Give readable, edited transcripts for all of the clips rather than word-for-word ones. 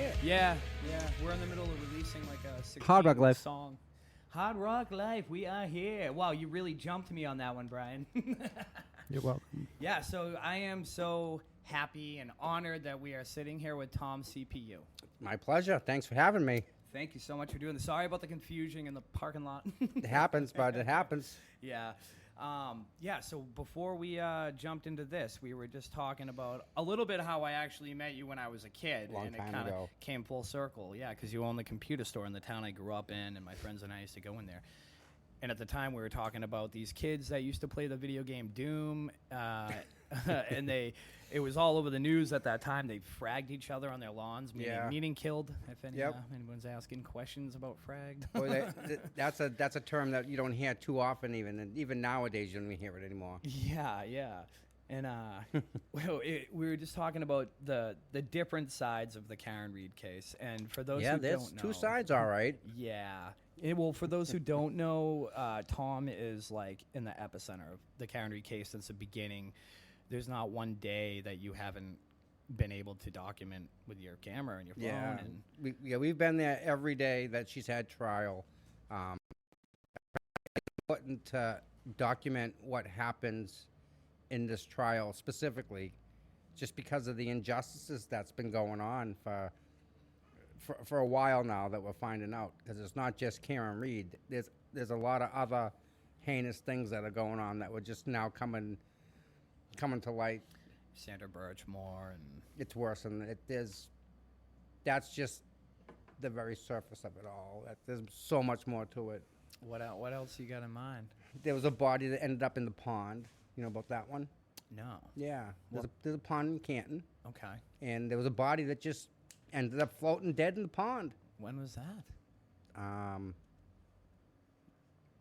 it. Yeah. We're in the middle of releasing like a 16 Hard Rock Life song. Hard Rock Life, we are here. Wow, you really jumped me on that one, Brian. You're welcome. Yeah, so I am so happy and honored that we are sitting here with Tom CPU. My pleasure. Thanks for having me. Thank you so much for doing this. Sorry about the confusion in the parking lot. It happens, but it happens. Yeah. So before we jumped into this, we were just talking about a little bit how I actually met you when I was a kid. Long and time it kind of ago. came full circle. Yeah, because you owned the computer store in the town I grew up in, and my friends and I used to go in there. And at the time, we were talking about these kids that used to play the video game Doom, and it was all over the news at that time. They fragged each other on their lawns, meaning killed, if anyone's asking questions about fragged. Boy, that's a term that you don't hear too often even nowadays you don't even hear it anymore. Yeah. And we were just talking about the different sides of the Karen Reed case. And for those who don't know. Yeah, there's two sides, all right. Yeah. Well, for those who don't know, Tom is like in the epicenter of the Karen Reed case since the beginning. There's not one day that you haven't been able to document with your camera and your phone. And we've been there every day that she's had trial. Important to document what happens in this trial specifically, just because of the injustices that's been going on for a while now that we're finding out. Because it's not just Karen Reed. There's a lot of other heinous things that are going on that were just now coming to light. Sandra Birchmore and it's worse than it is. That's just the very surface of it all. There's so much more to it. what else you got in mind? There was a body that ended up in the pond. You know about that one? No. Yeah. There's a pond in Canton. Okay. And there was a body that just ended up floating dead in the pond. When was that?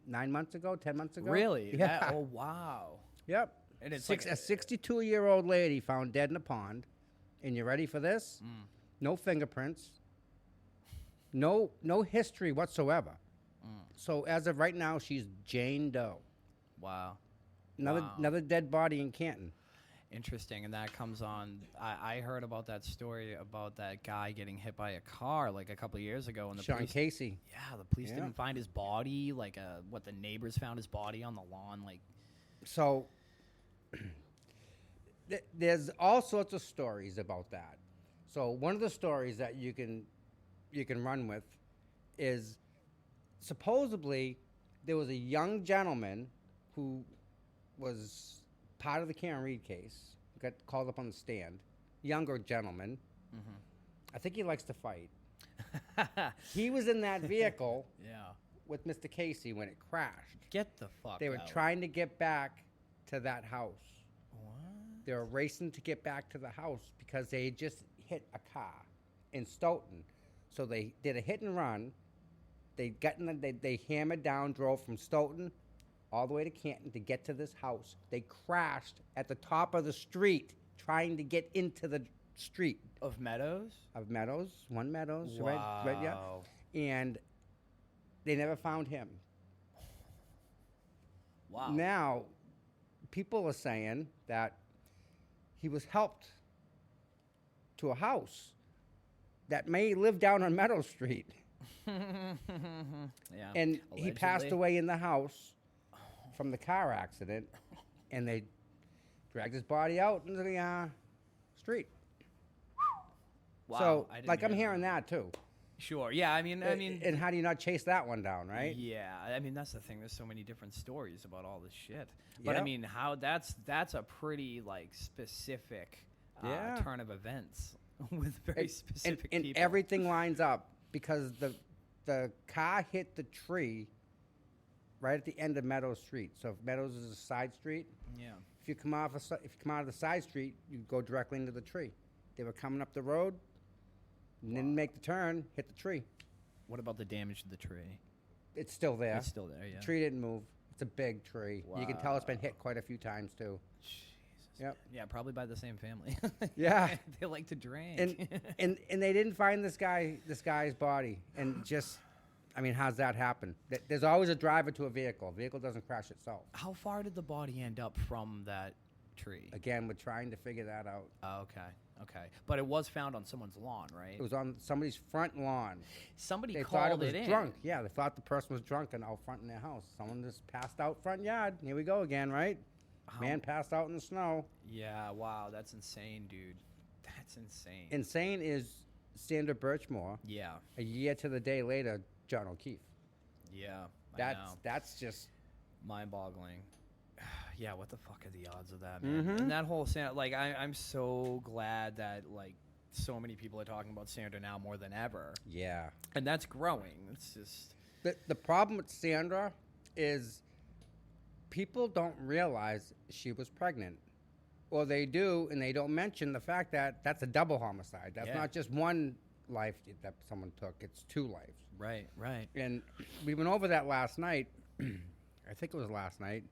9 months ago, 10 months ago. Really? Yeah. Oh, wow. Yep. And it's A like 62-year-old lady found dead in a pond. And you ready for this? No fingerprints. No history whatsoever. So as of right now, she's Jane Doe. Wow. Another dead body in Canton. Interesting, and that comes on. I heard about that story about that guy getting hit by a car like a couple of years ago, and the Sean police, Casey. Yeah, the police didn't find his body. Like, the neighbors found his body on the lawn. Like, so there's all sorts of stories about that. So one of the stories that you can run with is supposedly there was a young gentleman who was part of the Karen Reed case, got called up on the stand. Younger gentleman. I think he likes to fight. He was in that vehicle with Mr. Casey when it crashed. Get the fuck They were out. trying to get back to that house. What? They were racing to get back to the house because they had just hit a car in Stoughton. So they did a hit and run. They they hammered down, drove from Stoughton all the way to Canton to get to this house. They crashed at the top of the street trying to get into the street. Of Meadows? Of Meadows, one Meadows, Wow. right, yeah. And they never found him. Wow. Now, people are saying that he was helped to a house that may live down on Meadow Street. Yeah. And he passed Allegedly. away in the house from the car accident, and they dragged his body out into the street. Wow. So, I didn't like, I'm hear hearing that too. Sure. Yeah. I mean. And how do you not chase that one down, right? Yeah, I mean that's the thing. There's so many different stories about all this shit. But I Yep. mean, how that's a pretty like specific Yeah. turn of events with very specific and people. everything lines up because the car hit the tree right at the end of Meadows Street. So if Meadows is a side street, Yeah. if you come out of the side street, you go directly into the tree. They were coming up the road, and didn't make the turn, hit the tree. What about the damage to the tree? It's still there. It's still there. Yeah. The tree didn't move. It's a big tree. You can tell it's been hit quite a few times too. Jesus. Yep. Yeah, probably by the same family. Yeah. They like to drink. And they didn't find this guy's body. And just, I mean, how's that happen? There's always a driver to a vehicle. A vehicle doesn't crash itself. How far did the body end up from that tree? Again, we're trying to figure that out. Oh, okay. But it was found on someone's lawn, right? It was on somebody's front lawn. Somebody They called thought it was in. drunk. Yeah, they thought the person was drunk and out front in their house. Someone just passed out front yard. Here we go again, right? Man passed out in the snow. Yeah, wow, that's insane, dude. That's insane. Insane is Sandra Birchmore. Yeah, A year to the day later, John O'Keefe. yeah. I know. That's just Mind-boggling. Yeah, what the fuck are the odds of that, man? Mhm. And that whole I'm so glad that like so many people are talking about Sandra now more than ever, yeah. and that's growing. It's just The problem with Sandra is people don't realize she was pregnant. Or they do, and they don't mention the fact that that's a double homicide. That's Yeah. not just one life that someone took. It's 2 lives. right. And we went over that last night. I think it was last night.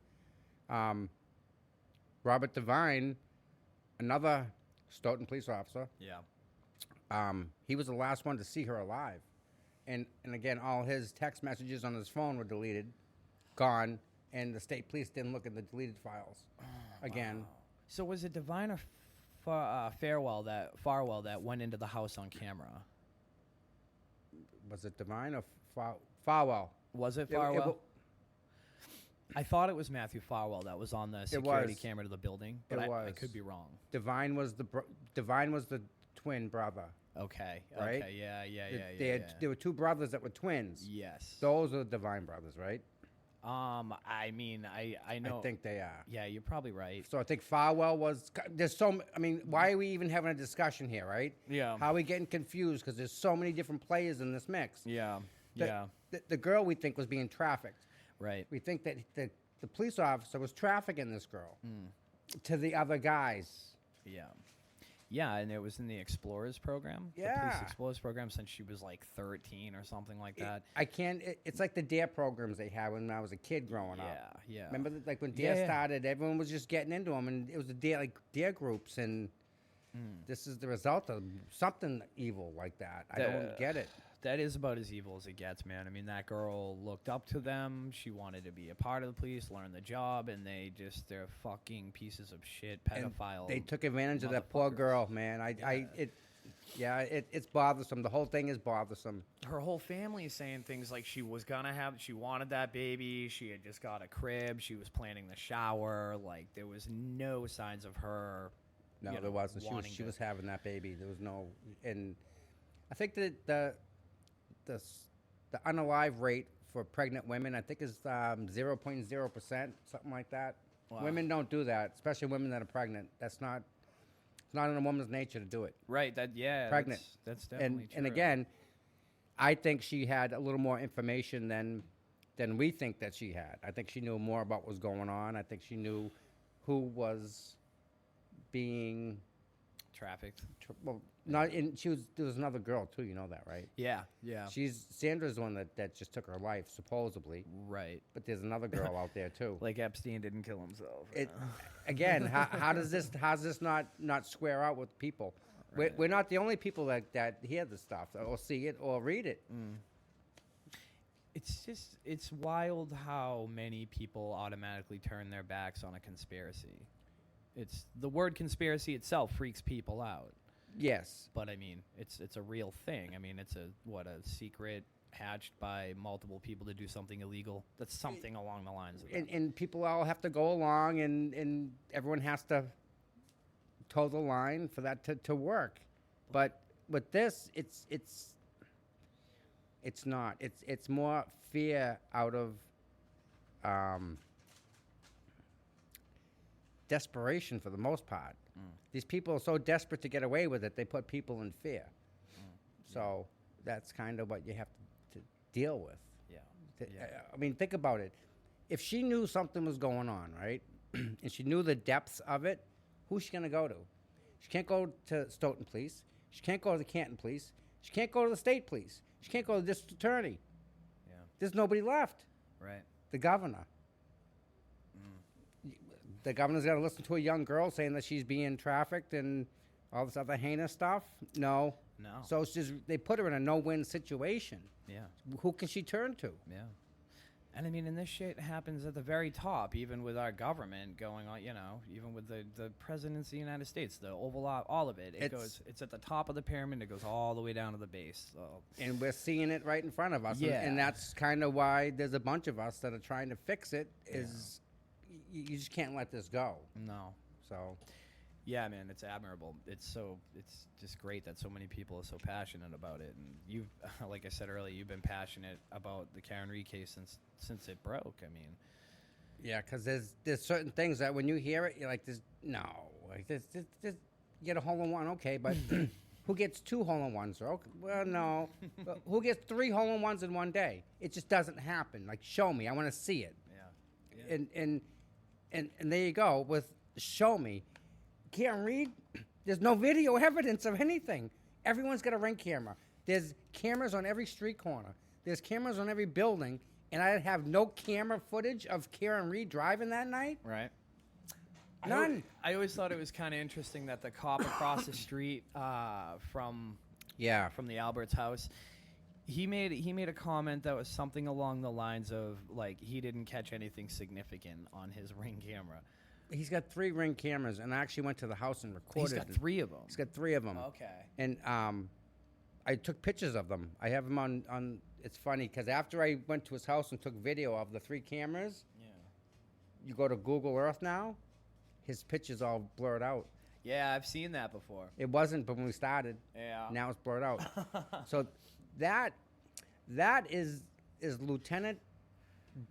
Robert Devine, another Stoughton police officer, Yeah. he was the last one to see her alive. And again, all his text messages on his phone were deleted, gone, and the state police didn't look at the deleted files again. Wow. So was it Divine or Farwell that went into the house on camera? Was it Devine or Farwell? Was it It- it Farwell? wa- I thought it was Matthew Farwell that was on the security was. camera to the building, but It I was. could be wrong. Devine was the twin brother. Okay. Right? Okay. Yeah. There were 2 brothers that were twins. Yes. Those are the Devine brothers, right? I mean, I know. I think they are. Yeah, you're probably right. So I think Farwell was. There's so. I mean, why are we even having a discussion here, right? Yeah. How are we getting confused? Because there's so many different players in this mix. Yeah. The- Yeah. The girl we think was being trafficked. Right. We think that the police officer was trafficking this girl Hmm. to the other guys. Yeah. Yeah, and it was in the Explorers program. The Yeah. Police Explorers program since she was like 13 or something like that. I can't. It's like the DARE programs they had when I was a kid growing up. Yeah. Remember, like when DARE Yeah. started, everyone was just getting into them, and it was the DARE groups, and this is the result of something evil like that. I don't get it. That is about as evil as it gets, man. I mean, that girl looked up to them. She wanted to be a part of the police, learn the job, and they're fucking pieces of shit, And pedophile. they took advantage of that poor motherfuckers. girl, man. It's bothersome. The whole thing is bothersome. Her whole family is saying things like she wanted that baby. She had just got a crib. She was planning the shower. Like, there was no signs of her. No, you there know, wasn't. wanting She to- was having that baby. There was no, and I think that the unalive rate for pregnant women, I think, is 0.0%, something like that. Wow. Women don't do that, especially women that are pregnant. It's not in a woman's nature to do it. Right. Pregnant. That's definitely true. And again, I think she had a little more information than we think that she had. I think she knew more about what was going on. I think she knew who was being Trafficked. well, not in. There was another girl too. You know that, right? Yeah. Sandra's the one that just took her life supposedly, Right. but there's another girl out there too. Like Epstein didn't kill himself. Again, how's this not square out with people? Right. We're not the only people that hear the stuff or see it or read it. It's wild how many people automatically turn their backs on a conspiracy. It's the word conspiracy itself freaks people out. Yes, But I mean, it's a real thing. I mean, it's a secret hatched by multiple people to do something illegal. That's something along the lines of that. and people all have to go along, and everyone has to toe the line for that to work. But with this, it's not. It's more fear out of desperation for the most part. These people are so desperate to get away with it, they put people in fear. So that's kind of what you have to deal with. I mean, think about it. If she knew something was going on, right, and she knew the depths of it, who's she going to go to? She can't go to Stoughton Police. She can't go to the Canton Police. She can't go to the State Police. She can't go to the District Attorney. Yeah. There's nobody left. Right. The governor. The governor's got to listen to a young girl saying that she's being trafficked and all this other heinous stuff. No. So it's just they put her in a no-win situation. Yeah. Who can she turn to? Yeah. And I mean, and this shit happens at the very top, even with our government going on, even with the presidents of the United States, the Oval Office, all of it. It's at the top of the pyramid. It goes all the way down to the base. So. And we're seeing it right in front of us. Yeah. And that's kind of why there's a bunch of us that are trying to fix it is you just can't let this go. No. So. Yeah, man, it's admirable. It's just great that so many people are so passionate about it. And you've, like I said earlier, you've been passionate about the Karen Reed case since it broke. I mean, yeah, because there's certain things that when you hear it, you're like, this you get a hole-in-one, okay, but who gets 2 hole-in-ones? Okay, well, no. But who gets 3 hole-in-ones in one day? It just doesn't happen. Like, show me. I want to see it. Yeah. And there you go with show me. Karen Reed, there's no video evidence of anything. Everyone's got a Ring camera. There's cameras on every street corner. There's cameras on every building, and I have no camera footage of Karen Reed driving that night? Right. None. I always thought it was kind of interesting that the cop across the street from the Albert's house, he made a comment that was something along the lines of, like, he didn't catch anything significant on his Ring camera. He's got 3 Ring cameras, and I actually went to the house and recorded. He's got 3 of them. He's got 3 of them. Okay. And I took pictures of them. I have them on. It's funny because after I went to his house and took video of the 3 cameras, you go to Google Earth now, his pictures all blurred out. Yeah, I've seen that before. It wasn't, but when we started, now it's blurred out. So that is Lieutenant.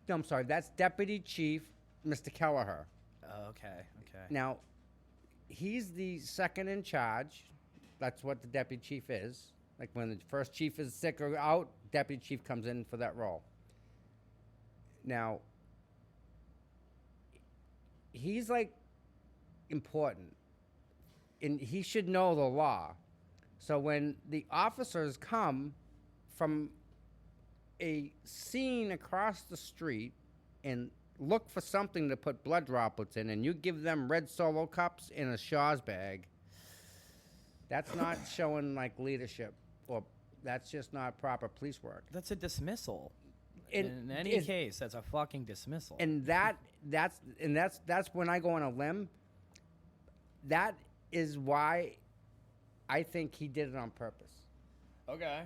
No, I'm sorry. That's Deputy Chief Mr. Kelleher. Okay. Now, he's the second in charge. That's what the deputy chief is. Like when the first chief is sick or out, deputy chief comes in for that role. Now, he's like important, and he should know the law. So when the officers come from a scene across the street and look for something to put blood droplets in, and you give them red Solo cups in a Shaw's bag, that's not showing like leadership, or that's just not proper police work. That's a dismissal. In any case, that's a fucking dismissal. And that's when I go on a limb. That is why I think he did it on purpose. Okay.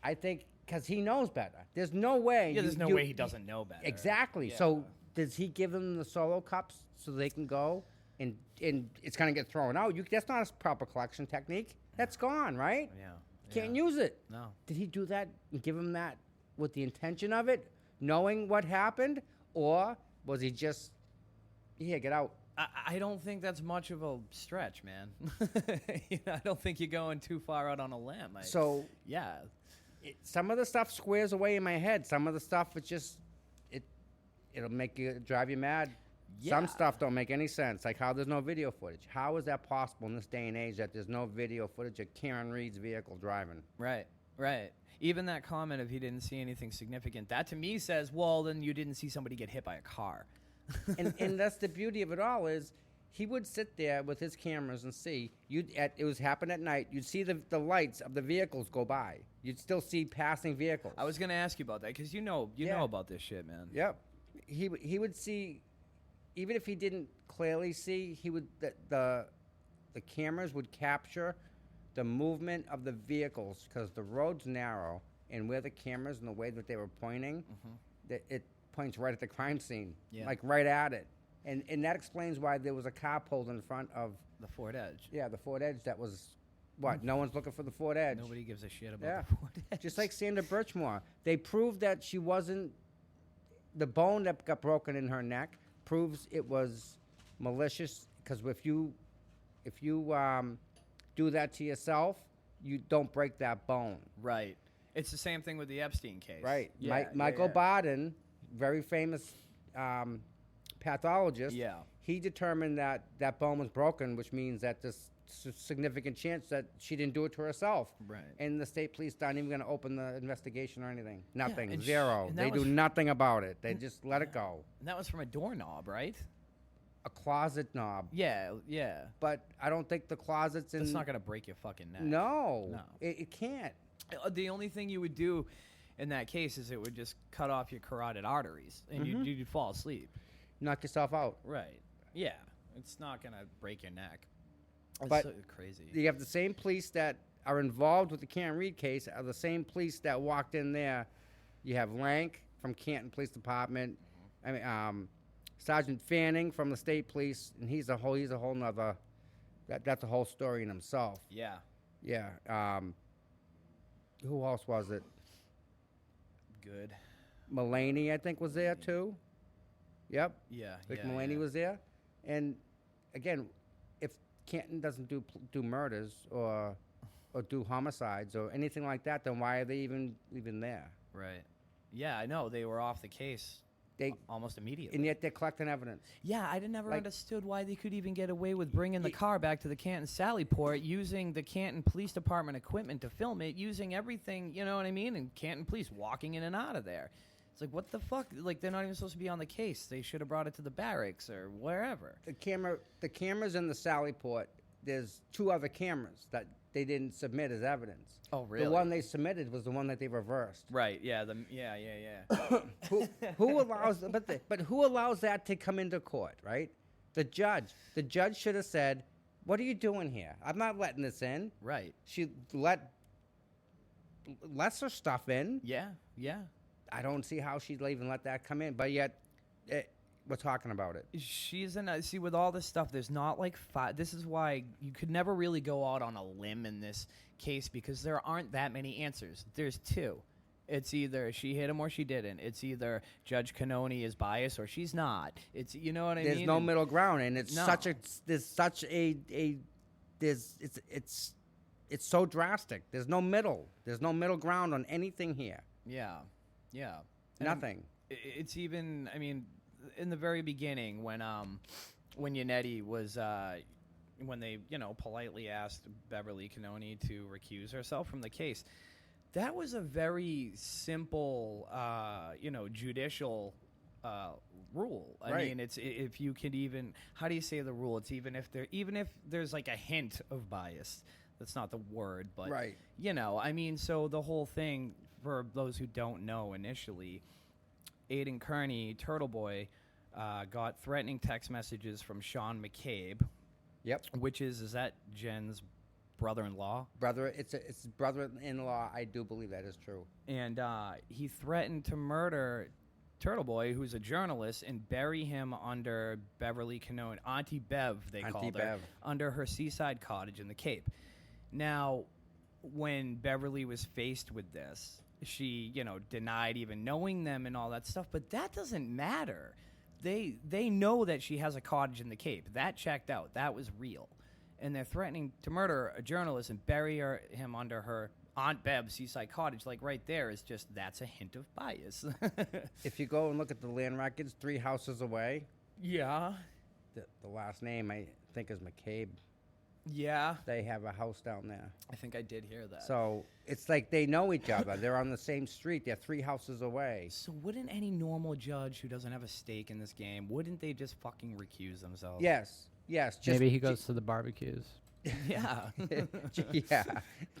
I think because he knows better. There's no way. Yeah, there's no way he doesn't know better. Exactly. Yeah. So does he give them the Solo cups so they can go and it's going to get thrown out? That's not a proper collection technique. That's gone, right? Yeah. Can't use it. No. Did he do that and give him that with the intention of it, knowing what happened? Or was he just, here, get out? I don't think that's much of a stretch, man. I don't think you're going too far out on a limb. Yeah. Some of the stuff squares away in my head. Some of the stuff, it's just, it'll drive you mad. Yeah. Some stuff don't make any sense, like how there's no video footage. How is that possible in this day and age that there's no video footage of Karen Reed's vehicle driving? Right. Even that comment of he didn't see anything significant, that to me says, well, then you didn't see somebody get hit by a car. and that's the beauty of it all is he would sit there with his cameras and see. It was happening at night. You'd see the lights of the vehicles go by. You'd still see passing vehicles. I was going to ask you about that because you know about this shit, man. Yep. He would see, even if he didn't clearly see, the cameras would capture the movement of the vehicles because the road's narrow and where the cameras and the way that they were pointing, that it points right at the crime scene, like right at it. And that explains why there was a car pulled in front of the Ford Edge. Yeah, the Ford Edge. That was what? No one's looking for the Ford Edge. Nobody gives a shit about the Ford Edge. Just like Sandra Birchmore, they proved that she wasn't. The bone that got broken in her neck proves it was malicious because if you do that to yourself, you don't break that bone. Right. It's the same thing with the Epstein case. Right. Yeah, Michael Baden, very famous pathologist. Yeah. He determined that that bone was broken, which means that there's a significant chance that she didn't do it to herself. Right. And the state police aren't even going to open the investigation or anything. Nothing. and Zero. They do nothing about it. They just let it go. And that was from a doorknob, right? A closet knob. Yeah. But I don't think the closet's in... It's not going to break your fucking neck. No. It can't. The only thing you would do, in that case is it would just cut off your carotid arteries and you'd fall asleep. Knock yourself out. Right. Yeah. It's not going to break your neck. It's But so crazy. You have the same police that are involved with the Canton Reed case are the same police that walked in there. You have Lank from Canton Police Department. I mean, Sergeant Fanning from the state police, and he's a whole nother. That's a whole story in himself. Yeah. Yeah. Who else was it? Good. Mulaney, I think, was there too. Yep. Yeah. Vic Mulaney was there, and again, if Canton doesn't do murders or do homicides or anything like that, then why are they even there? Right. Yeah, I know. They were off the case almost immediately. And yet they're collecting evidence. Yeah, I never understood why they could even get away with bringing the car back to the Canton Sallyport, using the Canton Police Department equipment to film it, using everything, you know what I mean? And Canton Police walking in and out of there. It's like, what the fuck? Like, they're not even supposed to be on the case. They should have brought it to the barracks or wherever. The cameras in the Sallyport, there's 2 other cameras that they didn't submit as evidence. Oh, really? The one they submitted was the one that they reversed. Right. Yeah. Who allows? But who allows that to come into court? Right. The judge. The judge should have said, "What are you doing here? I'm not letting this in." Right. She let lesser stuff in. Yeah. Yeah. I don't see how she'd even let that come in. But yet, we're talking about it. She's in. See, with all this stuff, there's not like 5. This is why you could never really go out on a limb in this case because there aren't that many answers. There's 2. It's either she hit him or she didn't. It's either Judge Cannoni is biased or she's not. It's, you know what I mean? There's no middle ground, and it's it's so drastic. There's no middle. There's no middle ground on anything here. Yeah, yeah. Nothing. It's even. I mean, in the very beginning when Yannetti was. When they, politely asked Beverly Cannoni to recuse herself from the case, that was a very simple, judicial rule. I mean, it's if you could even, how do you say the rule? It's even if there's like a hint of bias. That's not the word, but right. I mean, so the whole thing for those who don't know initially, Aiden Kearney, Turtle Boy, got threatening text messages from Sean McCabe. Yep. Which is that Jen's brother-in-law? It's brother-in-law. I do believe that is true. And he threatened to murder Turtle Boy, who's a journalist, and bury him under Beverly Cannoni, Auntie Bev, they called her, under her seaside cottage in the Cape. Now, when Beverly was faced with this, she, denied even knowing them and all that stuff, but that doesn't matter. They know that she has a cottage in the Cape. That checked out. That was real. And they're threatening to murder a journalist and bury him under her Aunt Bev's seaside cottage. Like, right there is just, that's a hint of bias. If you go and look at the land records, 3 houses away. Yeah. The last name, I think, is McCabe. Yeah. They have a house down there. I think I did hear that. So it's like they know each other. They're on the same street. They're 3 houses away. So wouldn't any normal judge who doesn't have a stake in this game, wouldn't they just fucking recuse themselves? Yes. Just, maybe he goes to the barbecues. Yeah. Yeah.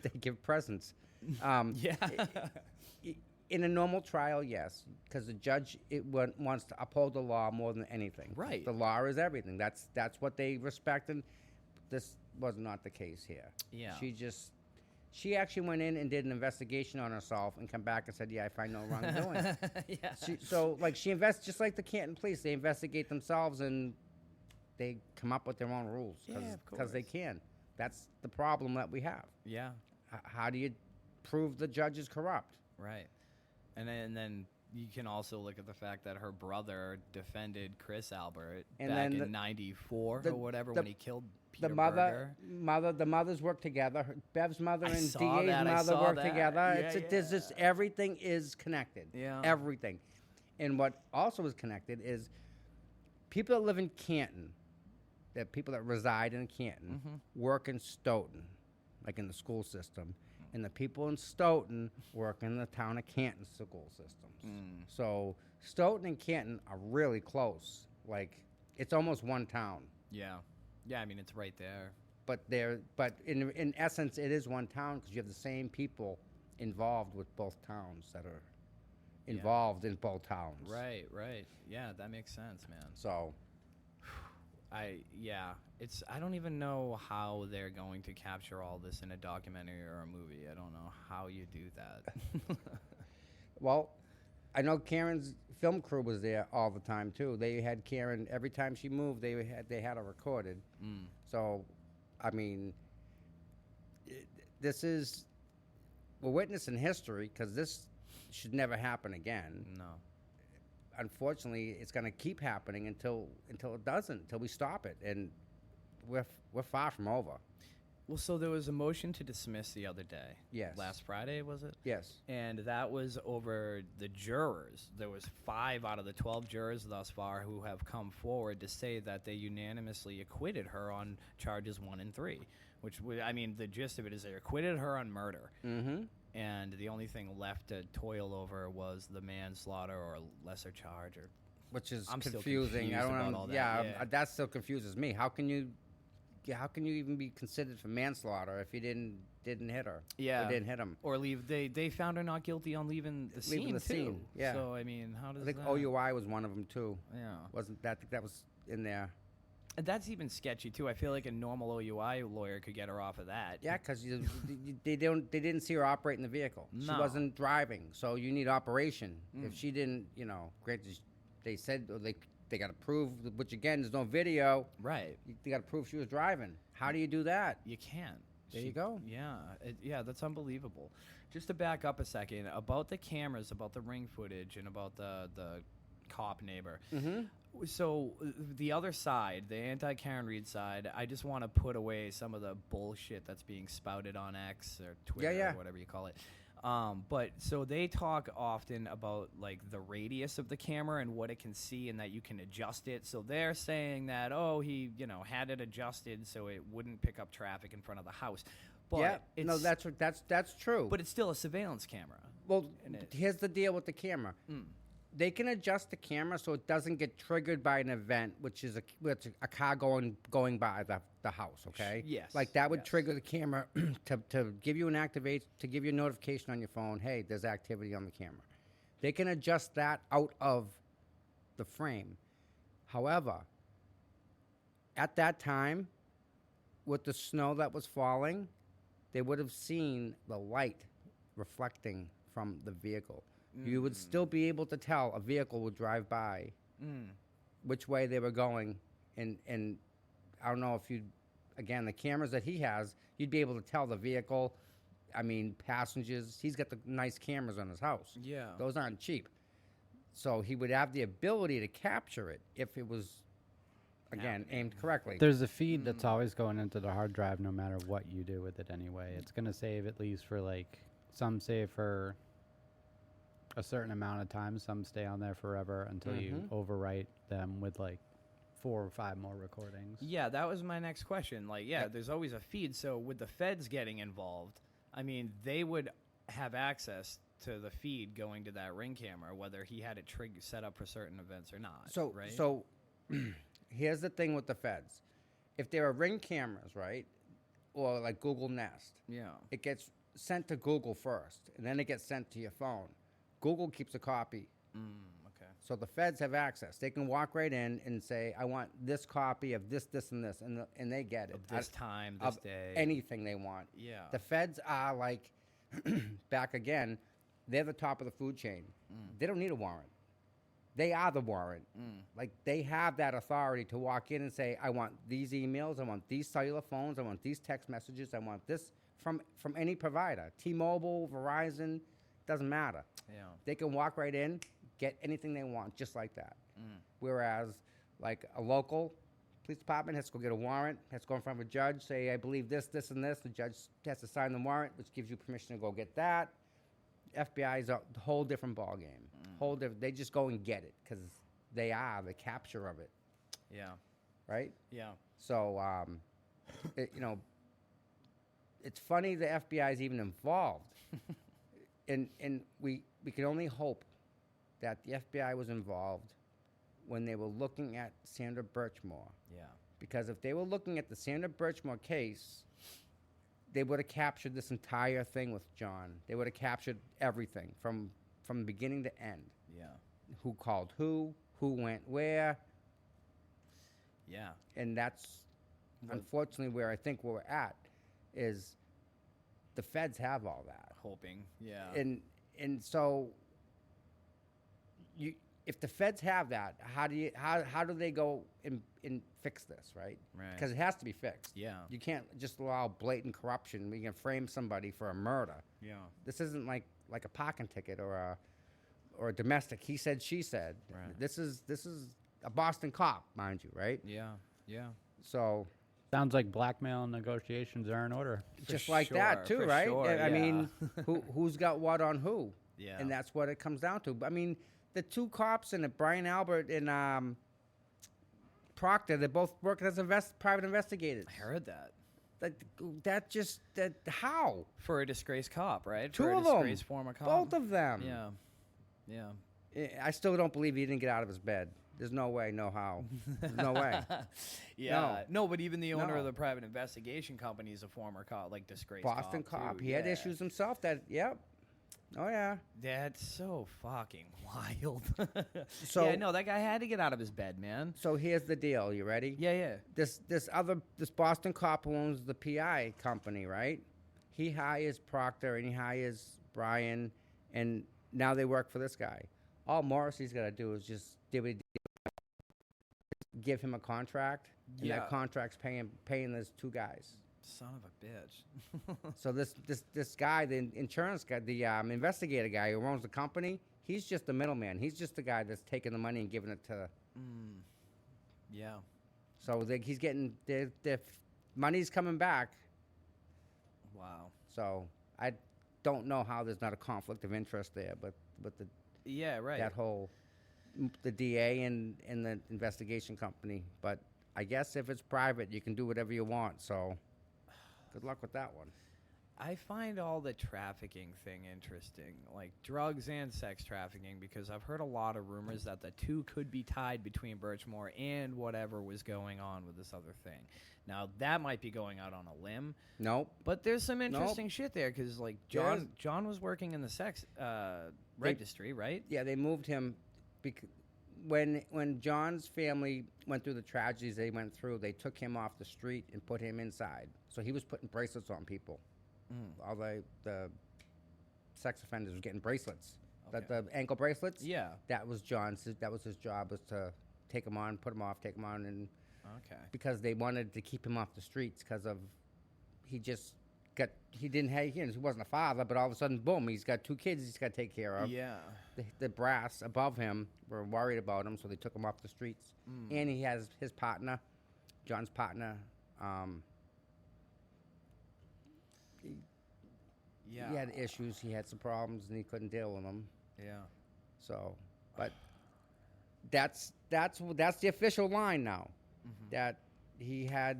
They give presents. Yeah. In a normal trial, yes, because the judge wants to uphold the law more than anything. Right. The law is everything. That's what they respect, and this was not the case here. Yeah. She actually went in and did an investigation on herself and come back and said, "Yeah, I find no wrongdoing." Yeah. She invests just like the Canton police. They investigate themselves and they come up with their own rules because they can. That's the problem that we have. Yeah. How do you prove the judge is corrupt? Right. And then you can also look at the fact that her brother defended Chris Albert back in '94 or whatever when he killed Peter Berger. The mothers work together. Bev's mother and DA's that. mother work that. together. Yeah, There's just everything is connected. Yeah. Everything. And what also is connected is people that live in Canton, that people that reside in Canton, work in Stoughton, like in the school system. And the people in Stoughton work in the town of Canton school systems. So Stoughton and Canton are really close. Like, it's almost one town. Yeah. Yeah, I mean, it's right there. But in essence, it is one town because you have the same people involved with both towns that are involved in both towns. Right. Yeah, that makes sense, man. So, I don't even know how they're going to capture all this in a documentary or a movie. I don't know how you do that. well, I know Karen's film crew was there all the time too. They had Karen every time she moved. They had her recorded. So, I mean, we're witnessing history because this should never happen again. No. Unfortunately, it's going to keep happening until it doesn't, until we stop it, and we're far from over. Well, so there was a motion to dismiss the other day. Yes. Last Friday, was it? Yes. And that was over the jurors. There was 5 out of the 12 jurors thus far who have come forward to say that they unanimously acquitted her on charges 1 and 3. Which, I mean, the gist of it is they acquitted her on murder. Mm-hmm. And the only thing left to toil over was the manslaughter or lesser charge. Which is I'm still confusing. confused about all that. That still confuses me. How can you even be considered for manslaughter if you didn't hit her? Yeah. Or didn't hit him. Or leave. They found her not guilty on leaving the scene, too. Yeah. So, I mean, how does I think that... OUI was one of them, too. Yeah. Wasn't that? I think that was in there. And that's even sketchy, too. I feel like a normal OUI lawyer could get her off of that. Yeah, because they didn't see her operating the vehicle. No. She wasn't driving, so you need operation. If she didn't, granted, they said they got to prove, which again, there's no video. Right. They got to prove she was driving. How do you do that? You can't. There you go. Yeah, that's unbelievable. Just to back up a second, about the cameras, about the ring footage, and about the cop neighbor. Mm-hmm. So the other side, the anti-Karen Reed side, I just want to put away some of the bullshit that's being spouted on X or Twitter or whatever you call it. But so they talk often about like the radius of the camera and what it can see and that you can adjust it. So they're saying that, he had it adjusted so it wouldn't pick up traffic in front of the house. But that's true. But it's still a surveillance camera. Well, here's the deal with the camera. They can adjust the camera so it doesn't get triggered by an event, which is a car going by the house. Okay. Yes. Like that would trigger the camera to give you to give you a notification on your phone. Hey, there's activity on the camera. They can adjust that out of the frame. However, at that time, with the snow that was falling, they would have seen the light reflecting from the vehicle. You would still be able to tell a vehicle would drive by which way they were going. And I don't know if the cameras that he has, you'd be able to tell the vehicle. I mean, passengers. He's got the nice cameras on his house. Yeah. Those aren't cheap. So he would have the ability to capture it if it was, aimed correctly. There's a feed that's always going into the hard drive no matter what you do with it anyway. It's going to save at least for some save for a certain amount of time. Some stay on there forever until you overwrite them with 4 or 5 more recordings. Yeah, that was my next question. There's always a feed. So with the feds getting involved, I mean, they would have access to the feed going to that Ring camera, whether he had it set up for certain events or not. So, right? So here's the thing with the feds. If there are Ring cameras, right, or like Google Nest, it gets sent to Google first, and then it gets sent to your phone. Google keeps a copy. Okay. So the feds have access. They can walk right in and say, I want this copy of this, this, and this, and they get it. Of this time, this day. Anything they want. Yeah. The feds are back again, they're the top of the food chain. They don't need a warrant. They are the warrant. They have that authority to walk in and say, I want these emails, I want these cellular phones, I want these text messages, I want this from any provider. T-Mobile, Verizon, doesn't matter. Yeah. They can walk right in, get anything they want, just like that. Whereas, a local police department has to go get a warrant, has to go in front of a judge, say, I believe this, this, and this. The judge has to sign the warrant, which gives you permission to go get that. FBI is a whole different ballgame. They just go and get it because they are the capture of it. Yeah. Right? Yeah. So, it's funny the FBI is even involved. And we can only hope that the FBI was involved when they were looking at Sandra Birchmore. Yeah. Because if they were looking at the Sandra Birchmore case, they would have captured this entire thing with John. They would have captured everything from from beginning to end. Yeah. Who called who went where, Yeah. and that's What- unfortunately where I think we're at is the feds have all that. Hoping. Yeah. And so if the feds have that, how do they go and fix this, right? Right. Because it has to be fixed. Yeah. You can't just allow blatant corruption. We can frame somebody for a murder. Yeah. This isn't like a parking ticket or a domestic. He said, she said. Right. This is a Boston cop, mind you, right? Yeah. Yeah. So Sounds like blackmail and negotiations are in order. just like that sure, too, for right? sure, I mean, yeah. who's got what on who? Yeah. And that's what it comes down to. I mean, the two cops in it, Brian Albert and Proctor, they're both working as private investigators. I heard that. How? For a disgraced cop, right? Two For a of them. disgraced former cop. Both of them. Yeah. Yeah. I still don't believe he didn't get out of his bed. There's no way, no how. There's no way. Yeah. No, but even the owner No. of the private investigation company is a former cop, like disgraced Boston cop. too. He had Yeah. issues himself. Yep. Oh yeah. That's so fucking wild. So- yeah, no, that guy had to get out of his bed, man. So here's the deal. You ready? Yeah, yeah. This Boston cop who owns the PI company, right? He hires Proctor and he hires Brian, and now they work for this guy. All Morrissey's got to do is just give him a contract, and Yeah. that contract's paying those two guys. Son of a bitch. So this guy, the insurance guy, the investigator guy who owns the company, he's just the middleman. He's just the guy that's taking the money and giving it to. Yeah. So he's getting the money's coming back. Wow. So I don't know how there's not a conflict of interest there, but Yeah, right. that whole the DA and the investigation company. But I guess if it's private, you can do whatever you want. So good luck with that one. I find all the trafficking thing interesting, like drugs and sex trafficking, because I've heard a lot of rumors that the two could be tied between Birchmore and whatever was going on with this other thing. Now, that might be going out on a limb, Nope. but there's some interesting shit there, because like There's- John was working in the sex registry, right? Yeah, they moved him because when John's family went through the tragedies they went through, they took him off the street and put him inside. So he was putting bracelets on people. All the sex offenders were getting bracelets. Okay. The ankle bracelets. Yeah. That was John's. That was his job, was to take him on, put him off, take him on, and Okay. because they wanted to keep him off the streets because of he wasn't a father, but all of a sudden, boom, he's got two kids he's got to take care of. Yeah. The brass above him were worried about him, so they took him off the streets. And he has his partner, John's partner. Yeah. He had issues. He had some problems, and he couldn't deal with them. Yeah. So, but that's the official line now. That he had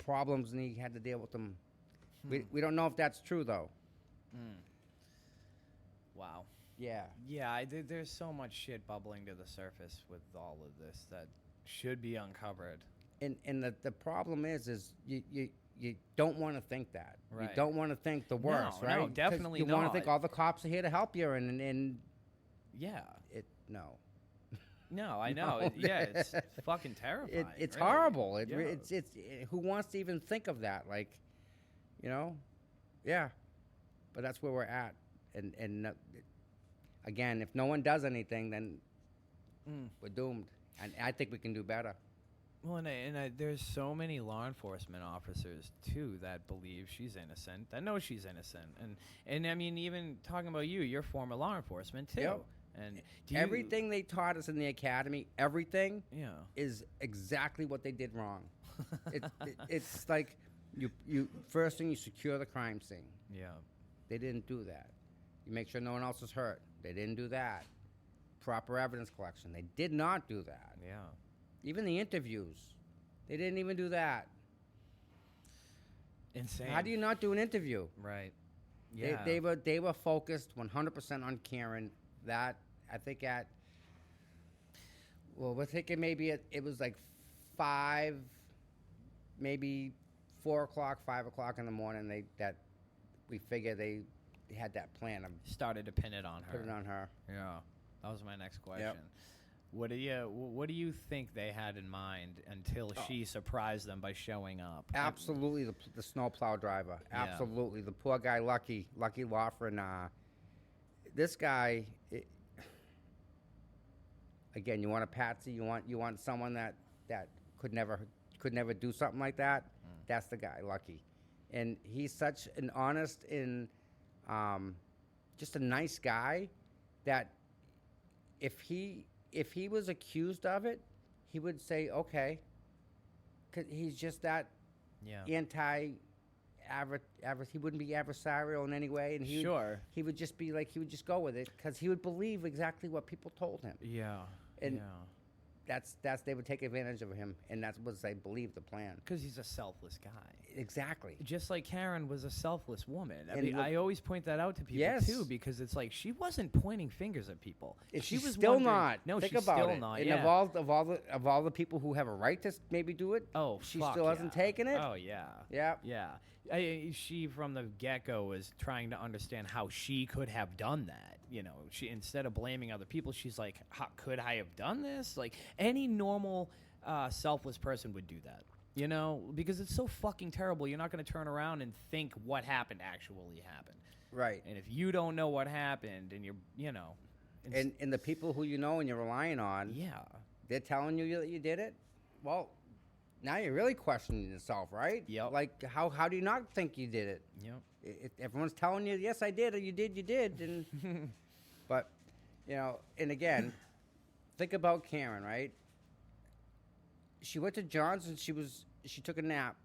problems and he had to deal with them. We don't know if that's true though. Wow. Yeah. Yeah, there's so much shit bubbling to the surface with all of this that should be uncovered. And the problem is you don't want to think that. Right. You don't want to think the worst, No, right? no, 'Cause definitely you want to not. think all the cops are here to help you, and Yeah. no. No, I know. No, Yeah, it's fucking terrifying. It's really. horrible. Yeah. It's who wants to even think of that? Like, yeah. But that's where we're at. And again, if no one does anything, then we're doomed. And I think we can do better. Well, and there's so many law enforcement officers too that believe she's innocent, that know she's innocent, and I mean, even talking about you're former law enforcement too, Yep. and do you, Everything they taught us in the academy, everything yeah, is exactly what they did wrong. It's like you first thing, you secure the crime scene. yeah, They didn't do that. You make sure no one else is hurt. They didn't do that. Proper evidence collection. They did not do that. yeah. Even the interviews, they didn't even do that. Insane. How do you not do an interview? Right. Yeah. They were focused 100% on Karen. That I think we're thinking maybe it was like 5, maybe 4 o'clock, 5 o'clock in the morning. We figure had that plan of Started to pin it on her. putting it on her. Yeah, that was my next question. What do you think they had in mind until she surprised them by showing up? Absolutely, the snowplow driver. Yeah. Absolutely, the poor guy, Lucky Laughrin. This guy, again, you want a patsy. You want someone that could never do something like that. That's the guy, Lucky, and he's such an honest and just a nice guy that if he was accused of it, he would say okay. 'Cause he's just that anti-average. He wouldn't be adversarial in any way, and he would just be like, he would just go with it because he would believe exactly what people told him. Yeah. And that's they would take advantage of him, and that's what they believe the plan. Because he's a selfless guy. Exactly. Just like Karen was a selfless woman. I And mean, look- I always point that out to people Yes. too, because it's like she wasn't pointing fingers at people. And She she's was still wondering- not. No, Think she's about still it. not. And Yeah. of all the people who have a right to maybe do it, Oh, she fuck still hasn't yeah. taken it. Oh yeah. Yeah. Yeah. She from the get-go was trying to understand how she could have done that. You know, she instead of blaming other people, she's like, how could I have done this? Like any normal selfless person would do that. You know, because it's so fucking terrible. You're not going to turn around and think what happened actually happened. Right. And if you don't know what happened and you're, you know. And the people who you know and you're relying on, Yeah. they're telling you that you did it. Well, now you're really questioning yourself, right? Yep. Like how do you not think you did it? Yep. If everyone's telling you, yes, I did, or you did, and but you know, and again, think about Karen, right? She went to John's and she took a nap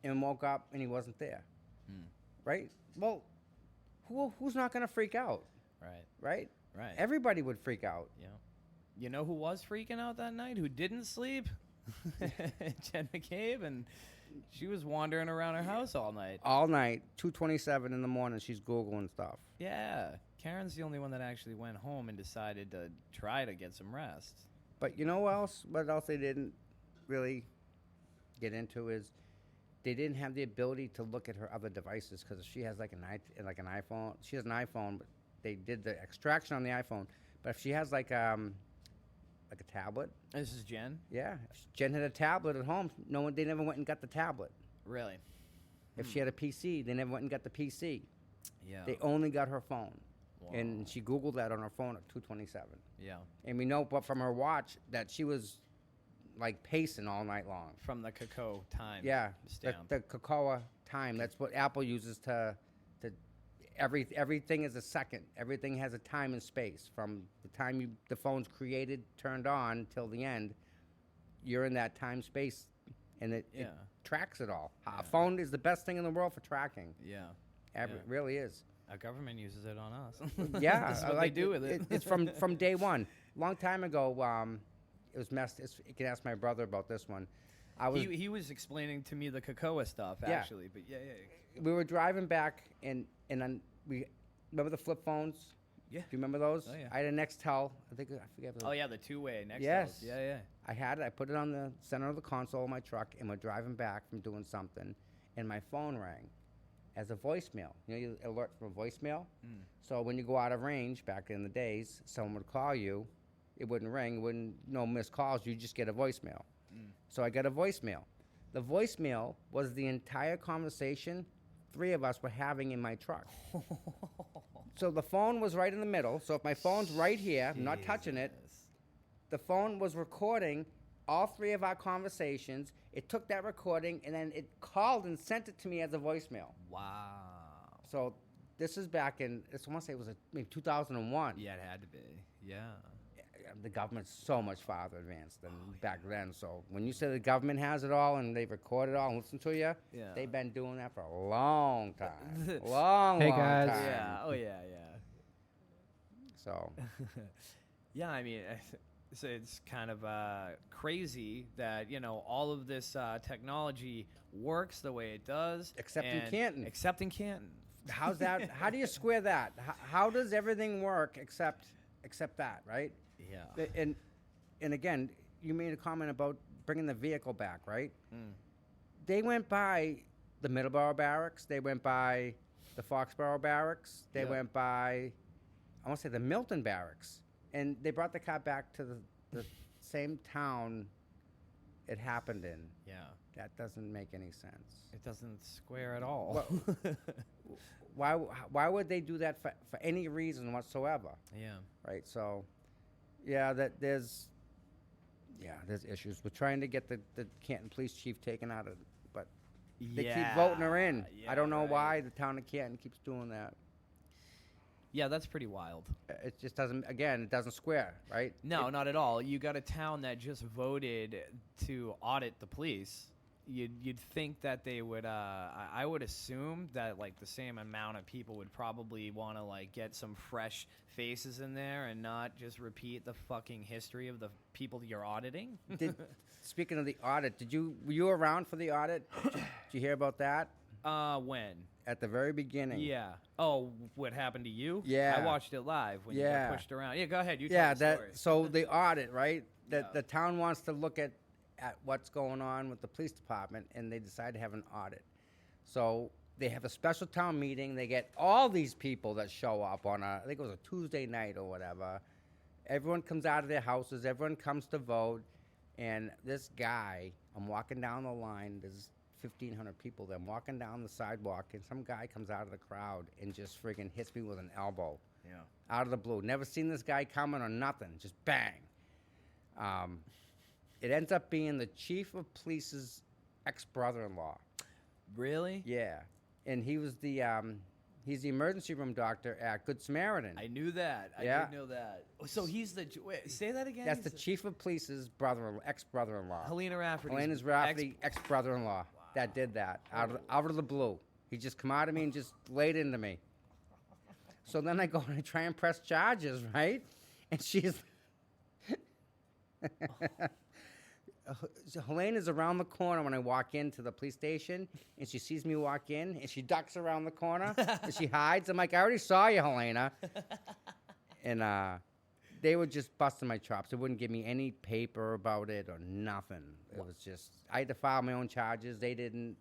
and woke up and he wasn't there. Right? Well, who's not going to freak out? Right. Right? Right. Everybody would freak out. Yeah. You know who was freaking out that night? Who didn't sleep? Jen McCabe, and she was wandering around her house all night. All night, 2:27 in the morning, she's Googling stuff. Yeah. Karen's the only one that actually went home and decided to try to get some rest. But you know what else they didn't really get into is they didn't have the ability to look at her other devices because she has like an iPhone. She has an iPhone, but they did the extraction on the iPhone. But if she has like a tablet, This is Jen? yeah, if Jen had a tablet at home. They never went and got the tablet. Really? If she had a PC, they never went and got the PC. Yeah. They only got her phone, Wow. and she Googled that on her phone at 2:27. Yeah. And we know, but from her watch, that she was like pacing all night long. From the Cocoa time Yeah, stamp. the cocoa time. That's what Apple uses to everything is a second. Everything has a time and space from the time the phone's created, turned on till the end. You're in that time space, and it tracks it all. Yeah. A phone is the best thing in the world for tracking. Yeah. It really is. Our government uses it on us. Yeah, This is what they do with it. It's from day one. Long time ago, it was messed. You can ask my brother about this one. He was explaining to me the Cocoa stuff, Yeah. actually. But yeah. We were driving back, and then we remember the flip phones. Yeah. Do you remember those? Oh, yeah. I had a Nextel. I forget. If it was- Oh, yeah, the two-way next Yes. Yeah. I had it. I put it on the center of the console of my truck, and we're driving back from doing something, and my phone rang as a voicemail. You know, you alert from a voicemail. So when you go out of range, back in the days, someone would call you. It wouldn't ring. No missed calls. You just get a voicemail. So I got a voicemail. The voicemail was the entire conversation 3 of us were having in my truck. So the phone was right in the middle. So if my phone's right here, I'm not touching it. The phone was recording all 3 of our conversations. It took that recording, and then it called and sent it to me as a voicemail. Wow. So this is back in, I want to say it was maybe 2001. Yeah, it had to be. Yeah. The government's so much farther advanced than back then. So when you say the government has it all and they've recorded it all and listened to you, they've been doing that for a long time. long Hey, long guys. time. Yeah. Oh, yeah. So Yeah, I mean, it's kind of crazy that, all of this technology works the way it does. Except in and- Canton. Except in Canton. how's that? How do you square that? How does everything work except that, right? Yeah. And again, you made a comment about bringing the vehicle back, right? They went by the Middleborough Barracks. They went by the Foxborough Barracks. They Yep. went by, I want to say the Milton Barracks, and they brought the car back to the same town it happened in. Yeah. That doesn't make any sense. It doesn't square at all. Why would they do that for any reason whatsoever? Yeah. Right. So, yeah, there's issues. We're trying to get the Canton police chief taken out of it, but they keep voting her in. I don't know why the town of Canton keeps doing that. Yeah, that's pretty wild. It just doesn't. Again, it doesn't square, right? No, not at all. You got a town that just voted to audit the police. You'd think that they would. I would assume that like the same amount of people would probably want to like get some fresh faces in there and not just repeat the fucking history of the people that you're auditing. Speaking of the audit, were you around for the audit? Did you hear about that? When? At the very beginning. Yeah. Oh, what happened to you? Yeah. I watched it live when you got pushed around. Yeah, go ahead. You Yeah, tell the story. so the audit, right? That Yeah. the town wants to look at what's going on with the police department, and they decide to have an audit. So they have a special town meeting. They get all these people that show up on I think it was a Tuesday night or whatever. Everyone comes out of their houses. Everyone comes to vote. And this guy, I'm walking down the line. There's 1,500 people there. I'm walking down the sidewalk, and some guy comes out of the crowd and just friggin' hits me with an elbow. Yeah. Out of the blue. Never seen this guy coming or nothing. Just bang. It ends up being the chief of police's ex-brother-in-law. Really? Yeah. And he was he's the emergency room doctor at Good Samaritan. I knew that. Yeah. I did know that. So he's the. Wait, say that again. That's the chief of police's ex-brother-in-law. Helena Rafferty's Helena's Rafferty, ex-brother-in-law. That did that out of the blue. He just come out of me and just laid into me. So then I go and I try and press charges, right? And she's. So Helena's around the corner when I walk into the police station, and she sees me walk in, and she ducks around the corner, and she hides. I'm like, I already saw you, Helena. And they were just busting my chops. They wouldn't give me any paper about it or nothing. It was just, I had to file my own charges. They didn't.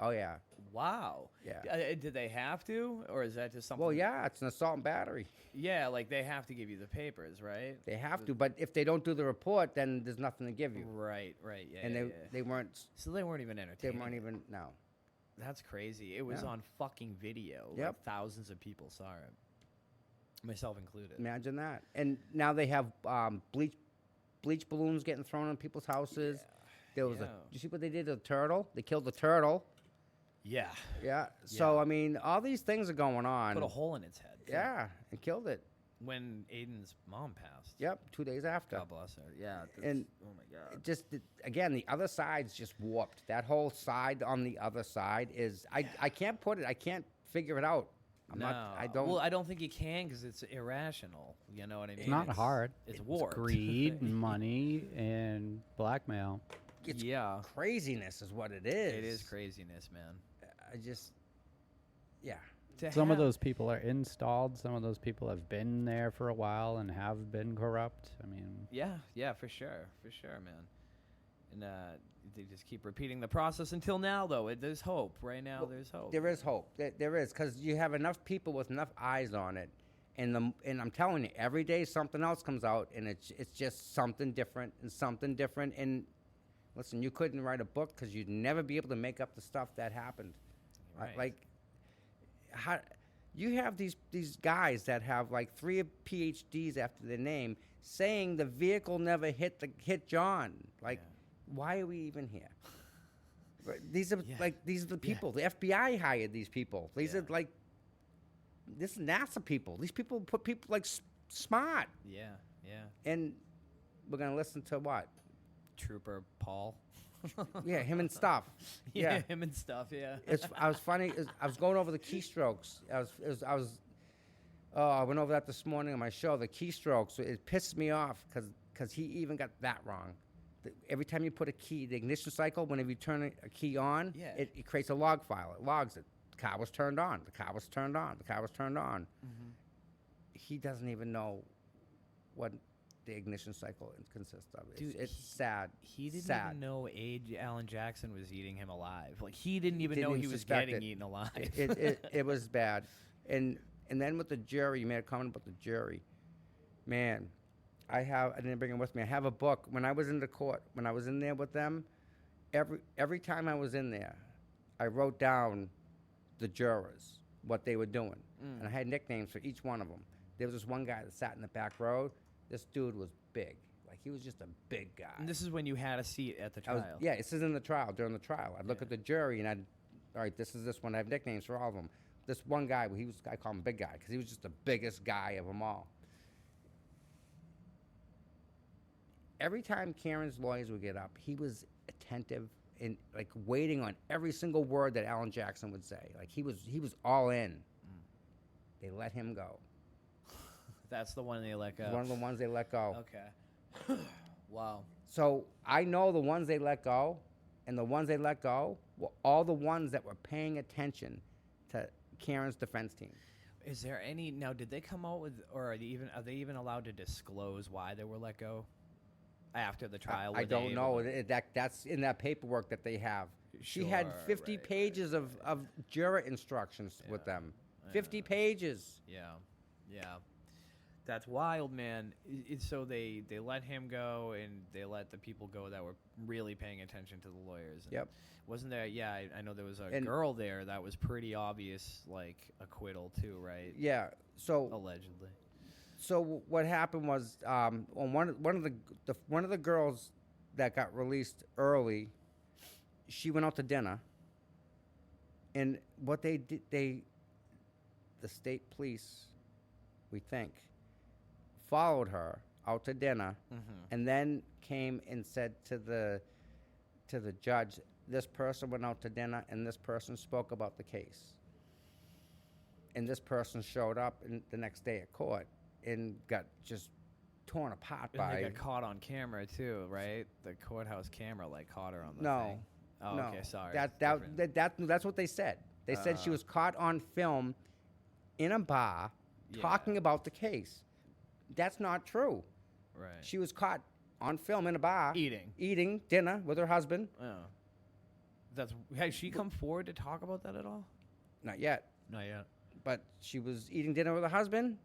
Oh, yeah. Wow. Yeah. Did they have to, or is that just something? Well, yeah, it's an assault and battery. Yeah, like they have to give you the papers, right? They have to, but if they don't do the report, then there's nothing to give you. Right. Yeah. And yeah, they weren't. So they weren't even entertained. They weren't even. No. That's crazy. It was Yeah. on fucking video. Yep. Like, thousands of people saw it, myself included. Imagine that. And now they have bleach balloons getting thrown on people's houses. There was Yeah. you see what they did to the turtle? They killed the turtle. Yeah. Yeah. So I mean, all these things are going on. Put a hole in its head. too. Yeah, and killed it. When Aiden's mom passed. Yep, 2 days after. God bless her. Yeah. And oh my God. again, the other side's just warped. That whole side on the other side is I can't put it. I can't figure it out. I don't. Well, I don't think you can because it's irrational. You know what I mean? It's not hard. It's warped. Greed, money, and blackmail. It's yeah. craziness is what it is. It is craziness, man. Yeah. Some of those people are installed. Some of those people have been there for a while and have been corrupt. I mean, Yeah, for sure, man. And they just keep repeating the process until now, though. There's hope. Right now, there's hope. There is hope. There is, because you have enough people with enough eyes on it, and I'm telling you, every day something else comes out, and it's just something different and something different. And listen, you couldn't write a book because you'd never be able to make up the stuff that happened. Right. How you have these guys that have like 3 PhDs after their name saying the vehicle never hit John. Why are we even here? These are these are the people. The FBI hired these people. These are this is NASA people. These people put people like smart. Yeah. And we're gonna listen to what? Trooper Paul. Yeah, him and stuff. Yeah, him and stuff. Yeah. I was going over the keystrokes. I went over that this morning on my show. The keystrokes. It pissed me off because he even got that wrong. Every time you put a key, the ignition cycle, whenever you turn a key on, it creates a log file. It logs it. The car was turned on. The car was turned on. The car was turned on. Mm-hmm. He doesn't even know what the ignition cycle consists of. Dude, It's sad. He didn't sad. even know Alan Jackson was eating him alive. Like, he didn't even Didn't know even he was suspect getting it. eaten alive. It was bad. And then with the jury, you made a comment about the jury. Man, I didn't bring it with me. I have a book. When I was in the court, when I was in there with them, every time I was in there, I wrote down the jurors, what they were doing. And I had nicknames for each one of them. There was this one guy that sat in the back row. This dude was big. Like, he was just a big guy. And this is when you had a seat at the trial. Yeah, this is in the trial, during the trial. I'd look at the jury, and all right, this is this one. I have nicknames for all of them. This one guy, I call him Big Guy, because he was just the biggest guy of them all. Every time Karen's lawyers would get up, he was attentive and, like, waiting on every single word that Alan Jackson would say. Like, he was all in. They let him go. That's the one they let go. One of the ones they let go. Okay. Wow. So I know the ones they let go, and the ones they let go were all the ones that were paying attention to Karen's defense team. Is there any now? Did they come out with, or are they even allowed to disclose why they were let go after the trial? I don't know. That's in that paperwork that they have. She had 50 pages of juror instructions with them. 50 pages. Yeah. That's wild, man. So they let him go, and they let the people go that were really paying attention to the lawyers. And Yep. Wasn't there? Yeah, I know there was a girl there that was pretty obvious, like, acquittal too, right? Yeah. So Allegedly. So what happened was, on one of the girls that got released early, she went out to dinner, and what they did, the state police, we think, followed her out to dinner, and then came and said to the judge, this person went out to dinner and this person spoke about the case, and this person showed up the next day at court and got just torn apart And by. they got caught on camera too, right? The courthouse camera caught her on the No. thing. Oh, no. okay, sorry. That's what they said. They said she was caught on film in a bar talking about the case. That's not true. Right. She was caught on film in a bar Eating dinner with her husband. Oh. Has she come forward to talk about that at all? Not yet. Not yet. But she was eating dinner with her husband,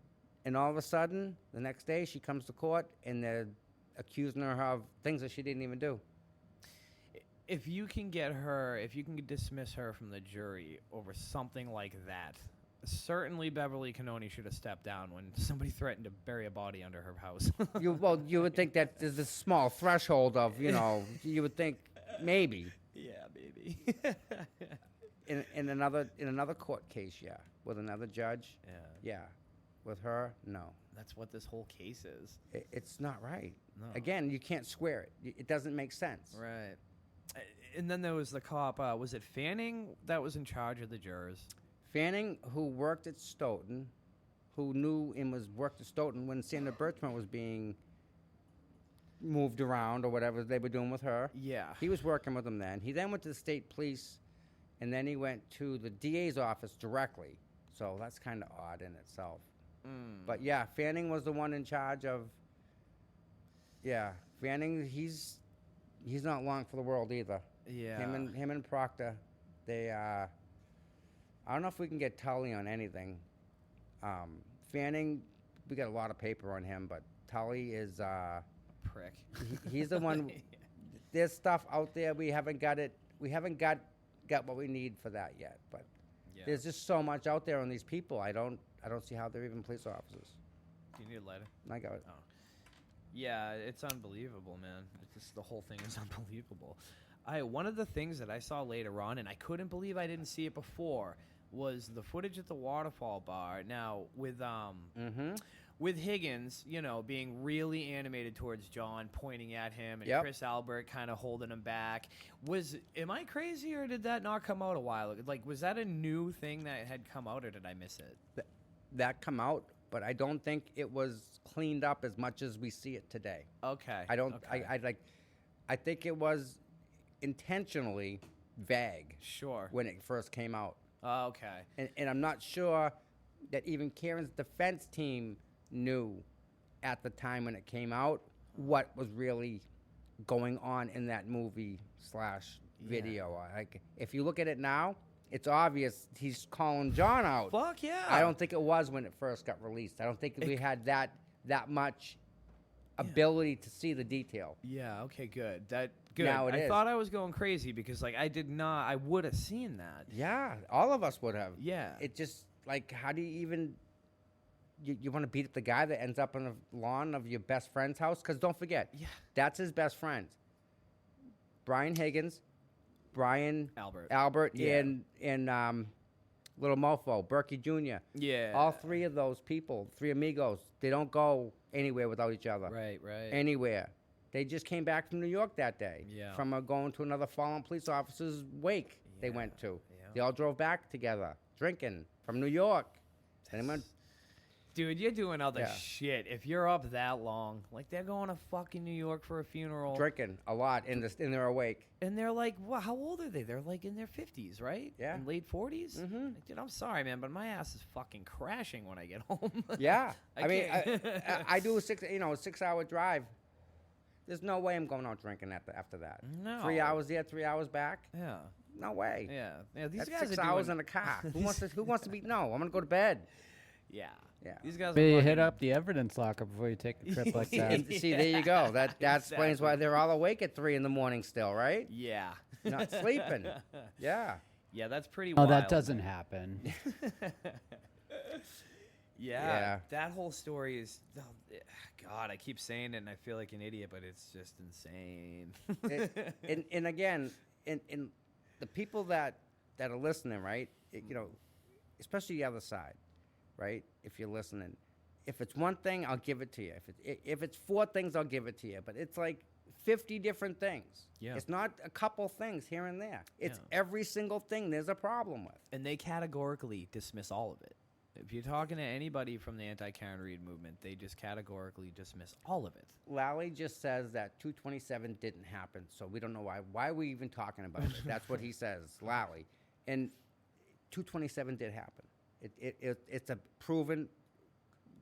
and all of a sudden, the next day, she comes to court, and they're accusing her of things that she didn't even do. If you can dismiss her from the jury over something like that, certainly Beverly Cannoni should have stepped down when somebody threatened to bury a body under her house. You would think that there's a small threshold of, you would think maybe. Yeah, maybe. In another court case, yeah, with another judge, yeah, with her, no. That's what this whole case is. It's not right. No. Again, you can't square it. It doesn't make sense. Right. And then there was the cop. Was it Fanning that was in charge of the jurors? Fanning, who worked at Stoughton, who knew and worked at Stoughton when Sandra Birchmont was being moved around or whatever they were doing with her. Yeah. He was working with them then. He then went to the state police, and then he went to the DA's office directly. So that's kind of odd in itself. But yeah, Fanning was the one in charge of. Yeah, Fanning. He's not long for the world either. Yeah. Him and Proctor, they. I don't know if we can get Tully on anything. Fanning, we got a lot of paper on him, but Tully is. Prick. He's the one. There's stuff out there we haven't got it. We haven't got what we need for that yet. But there's just so much out there on these people. I don't see how they're even police officers. Do you need a lighter? I got it. Oh. Yeah, it's unbelievable, man. It's just, the whole thing is unbelievable. One of the things that I saw later on, and I couldn't believe I didn't see it before, was the footage at the Waterfall Bar. Now, with Higgins, being really animated towards John, pointing at him, and Chris Albert kind of holding him back. Am I crazy, or did that not come out a while ago? Like, was that a new thing that had come out, or did I miss it? That come out, but I don't think it was cleaned up as much as we see it today. Okay. I don't. Okay. I think it was intentionally vague. Sure. When it first came out. Okay. And I'm not sure that even Karen's defense team knew at the time when it came out what was really going on in that movie / video. Like, if you look at it now, it's obvious he's calling John out. Fuck yeah. I don't think it was when it first got released. I don't think we had that much ability to see the detail. Yeah, okay, good. Good. Now it I is. thought I was going crazy because, like, I would have seen that. Yeah, all of us would have. Yeah. It just, like, how do you even... You want to beat up the guy that ends up on the lawn of your best friend's house? Because don't forget, that's his best friend. Brian Higgins, Brian Albert, Yeah. and Little Mofo, Berkey Jr. Yeah. All three of those people, three amigos, they don't go anywhere without each other. Right. Anywhere. They just came back from New York that day. Yeah. From going to another fallen police officer's wake they went to. Yeah. They all drove back together, drinking from New York. Then they went... Dude, you're doing other Yeah. shit. If you're up that long, like, they're going to fucking New York for a funeral. Drinking a lot in their awake. And they're like, well, how old are they? They're like in their 50s, right? Yeah. In late 40s? Mm-hmm. Like, dude, I'm sorry, man, but my ass is fucking crashing when I get home. Yeah. I mean, can't- I do a 6-hour drive. There's no way I'm going out drinking after that. No. 3 hours there, 3 hours back. Yeah. No way. Yeah. These That's guys 6 are hours doing... in a car. Who wants to be? No, I'm gonna go to bed. Yeah. Yeah. These guys Maybe are you fucking... hit up the evidence locker before you take a trip like that. And see, there you go. That explains why Exactly. they're all awake at 3 in the morning still, right? Yeah. Not sleeping. Yeah. Yeah, that's pretty Oh, wild. that doesn't happen. Yeah, that whole story is... oh, God, I keep saying it and I feel like an idiot, but it's just insane. And again, in the people that are listening, right? Especially the other side, right? If you're listening, if it's one thing, I'll give it to you. If it's 4 things, I'll give it to you. But it's like 50 different things. Yeah. It's not a couple things here and there. It's Yeah. every single thing there's a problem with. And they categorically dismiss all of it. If you're talking to anybody from the anti-Karen Reed movement, they just categorically dismiss all of it. Lally just says that 227 didn't happen, so we don't know why. Why are we even talking about it? That's what he says, Lally. And 227 did happen. It's a proven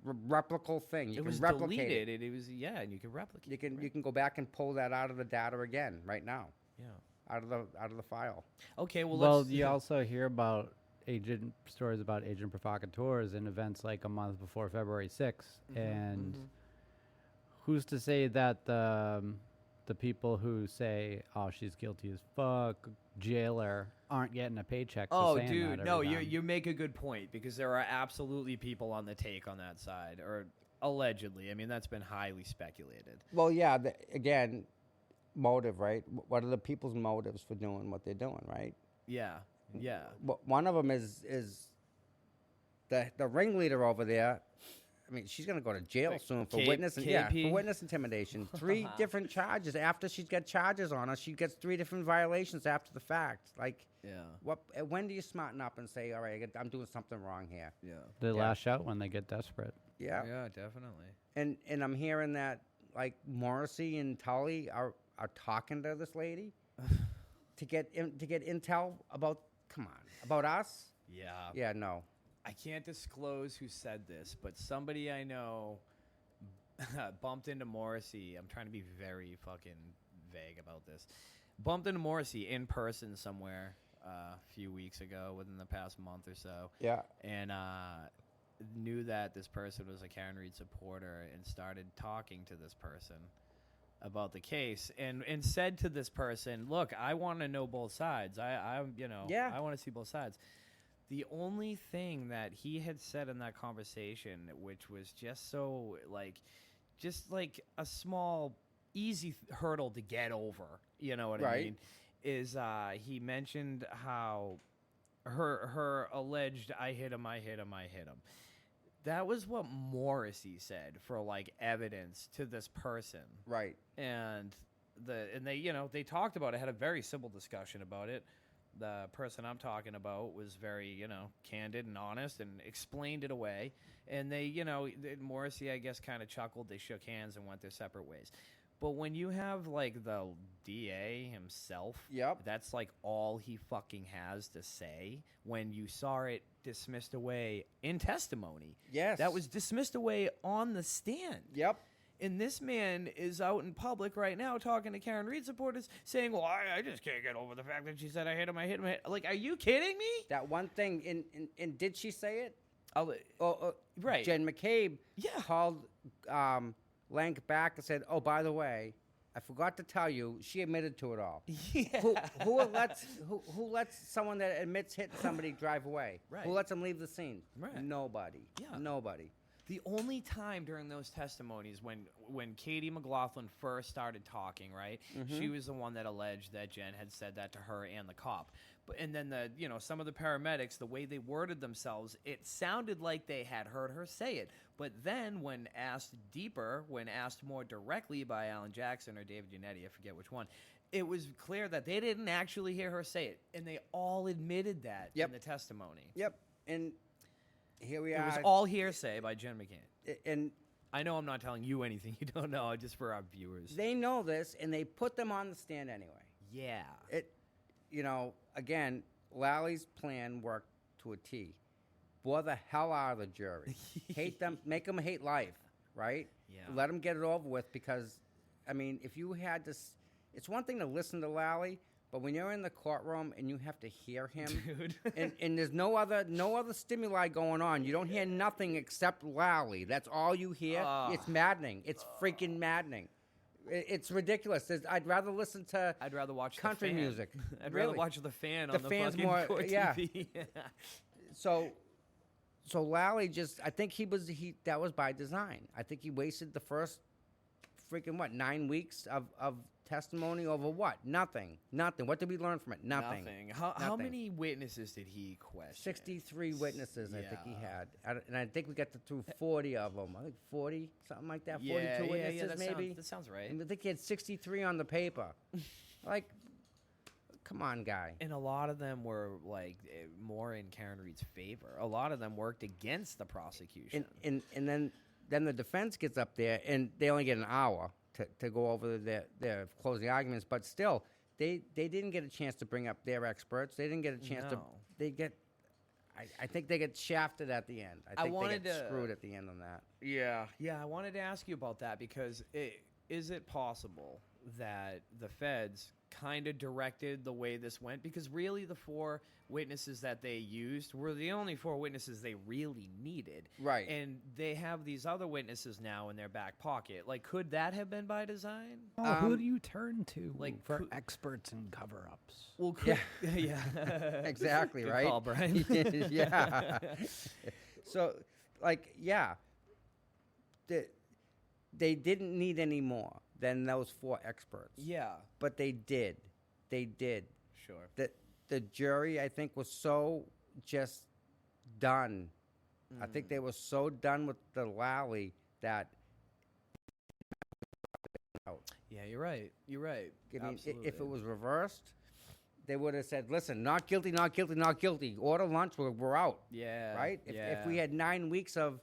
replicable thing. You It can was replicate deleted. it. It was, yeah, and you can replicate. You can go back and pull that out of the data again right now, Yeah. out of the file. Okay, well, Well, let's... you also hear about stories about agent provocateurs in events like a month before February 6th. And who's to say that the people who say, oh, she's guilty as fuck, jailer, aren't getting a paycheck for Oh, saying dude, that no, every you time? you make a good point because there are absolutely people on the take on that side, or allegedly. I mean, that's been highly speculated. Well, yeah. Again, motive, right? What are the people's motives for doing what they're doing, right? Yeah, yeah. One of them is the ringleader over there. I mean, she's gonna go to jail soon for witness and KP? for witness intimidation. 3 different charges after she's got charges on her. She gets 3 different violations after the fact. Like, Yeah. when do you smarten up and say, all right, I'm doing something wrong here? Yeah. They lash out when they get desperate. Yeah. Yeah, definitely. And I'm hearing that like Morrissey and Tully are talking to this lady to get intel about us. Yeah. Yeah, no. I can't disclose who said this, but somebody I know bumped into Morrissey. I'm trying to be very fucking vague about this. Bumped into Morrissey in person somewhere a few weeks ago, within the past month or so. Yeah. And knew that this person was a Karen Reed supporter and started talking to this person about the case and said to this person, look, I want to know both sides. I want to see both sides. The only thing that he had said in that conversation, which was just so like a small, easy hurdle to get over, you know what I Right. mean, is he mentioned how her alleged I hit him. That was what Morrissey said for like evidence to this person. Right. And they talked about it, had a very simple discussion about it. The person I'm talking about was very, candid and honest and explained it away. And Morrissey, I guess, kind of chuckled. They shook hands and went their separate ways. But when you have like the DA himself, Yep. that's like all he fucking has to say. When you saw it dismissed away in testimony, Yes. that was dismissed away on the stand. Yep. And this man is out in public right now talking to Karen Reed supporters saying, well, I just can't get over the fact that she said I hit him. Like, are you kidding me? That one thing, and did she say it? Right. Jen McCabe Yeah. called Lank back and said, "Oh, by the way, I forgot to tell you, she admitted to it all." Yeah. Who lets someone that admits hitting somebody drive away? Right. Who lets them leave the scene? Right. Nobody. Yeah. Nobody. The only time during those testimonies when Katie McLaughlin first started talking, right, she was the one that alleged that Jen had said that to her and the cop. And then some of the paramedics, the way they worded themselves, it sounded like they had heard her say it. But then when asked deeper, when asked more directly by Alan Jackson or David Yannetti, I forget which one, it was clear that they didn't actually hear her say it. And they all admitted that in the testimony. Yep. And here we It are. was all hearsay by Jen McCann. And I know I'm not telling you anything you don't know, just for our viewers. they know this, and they put them on the stand anyway. Yeah. Again, Lally's plan worked to a T. Bore the hell out of the jury. Hate them, make them hate life, right? Yeah. Let them get it over with because, I mean, if you had to, it's one thing to listen to Lally, but when you're in the courtroom and you have to hear him, Dude. and there's no other stimuli going on, you don't hear nothing except Lally. That's all you hear. It's maddening. It's freaking maddening. It's ridiculous. I'd rather listen to I'd rather watch country the fan. music. I'd Really. rather watch the fan The on the fan's fucking more- court yeah. TV. So Lally I think that was by design. I think he wasted the first freaking 9 weeks of testimony over what? Nothing. What did we learn from it? Nothing. How Nothing. many witnesses did he question? 63 witnesses, I think he Yeah. had. And I think we got through 40 of them. I think 40, something like that. 42 witnesses, that maybe. that sounds right. And I think he had 63 on the paper. Like, come on, guy. And a lot of them were like more in Karen Reed's favor. A lot of them worked against the prosecution. And then the defense gets up there, and they only get an hour to go over their closing arguments. But still, they didn't get a chance to bring up their experts. They didn't get a chance to. No. They get. I think they get shafted at the end. I think wanted they get to- screwed at the end on that. Yeah, I wanted to ask you about that because is it possible that the feds kind of directed the way this went? Because really the 4 witnesses that they used were the only 4 witnesses they really needed. Right. And they have these other witnesses now in their back pocket. Like, could that have been by design? Oh, who do you turn to like, for who- experts in cover-ups? Well, could, yeah. Exactly, Good right? call, Brian. Yeah. So, they didn't need any more than those 4 experts. Yeah, But they did. They did. sure. The jury, I think, was so just done. I think they were so done with the Lally that. Yeah, you're right. You're right. I mean, Absolutely. if it was reversed, they would have said, "Listen, not guilty, not guilty, not guilty. Order lunch. We're out." Yeah. Right? If we had 9 weeks of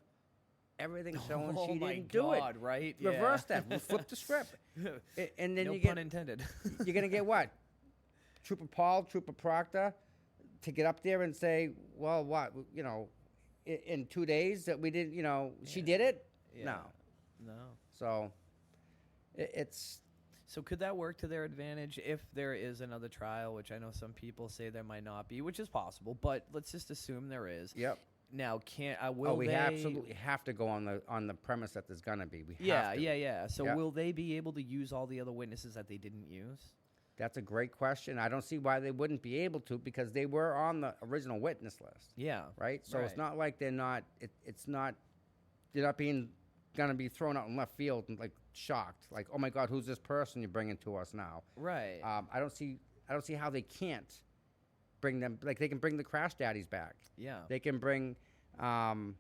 everything showing oh she my didn't do God, it, right? reverse that. We'll flip the script, and then no you pun get intended. you're gonna get what? Trooper Paul, Trooper Proctor, to get up there and say, "Well, what? In 2 days that we did. She did it." Yeah. No. No. So it's. So could that work to their advantage if there is another trial, which I know some people say there might not be, which is possible, but let's just assume there is. Yep. Now, will we they? absolutely have to go on the premise that there's gonna be. We Yeah, have to. yeah. So Yeah. will they be able to use all the other witnesses that they didn't use? That's a great question. I don't see why they wouldn't be able to because they were on the original witness list, Yeah. right? So it's Right. not like they're not. It's not. They're not being gonna be thrown out in left field and like shocked, like, oh my God, who's this person you're bringing to us now? Right. I don't see how they can't bring them. Like they can bring the Crash Daddies back. yeah. They can bring. I don't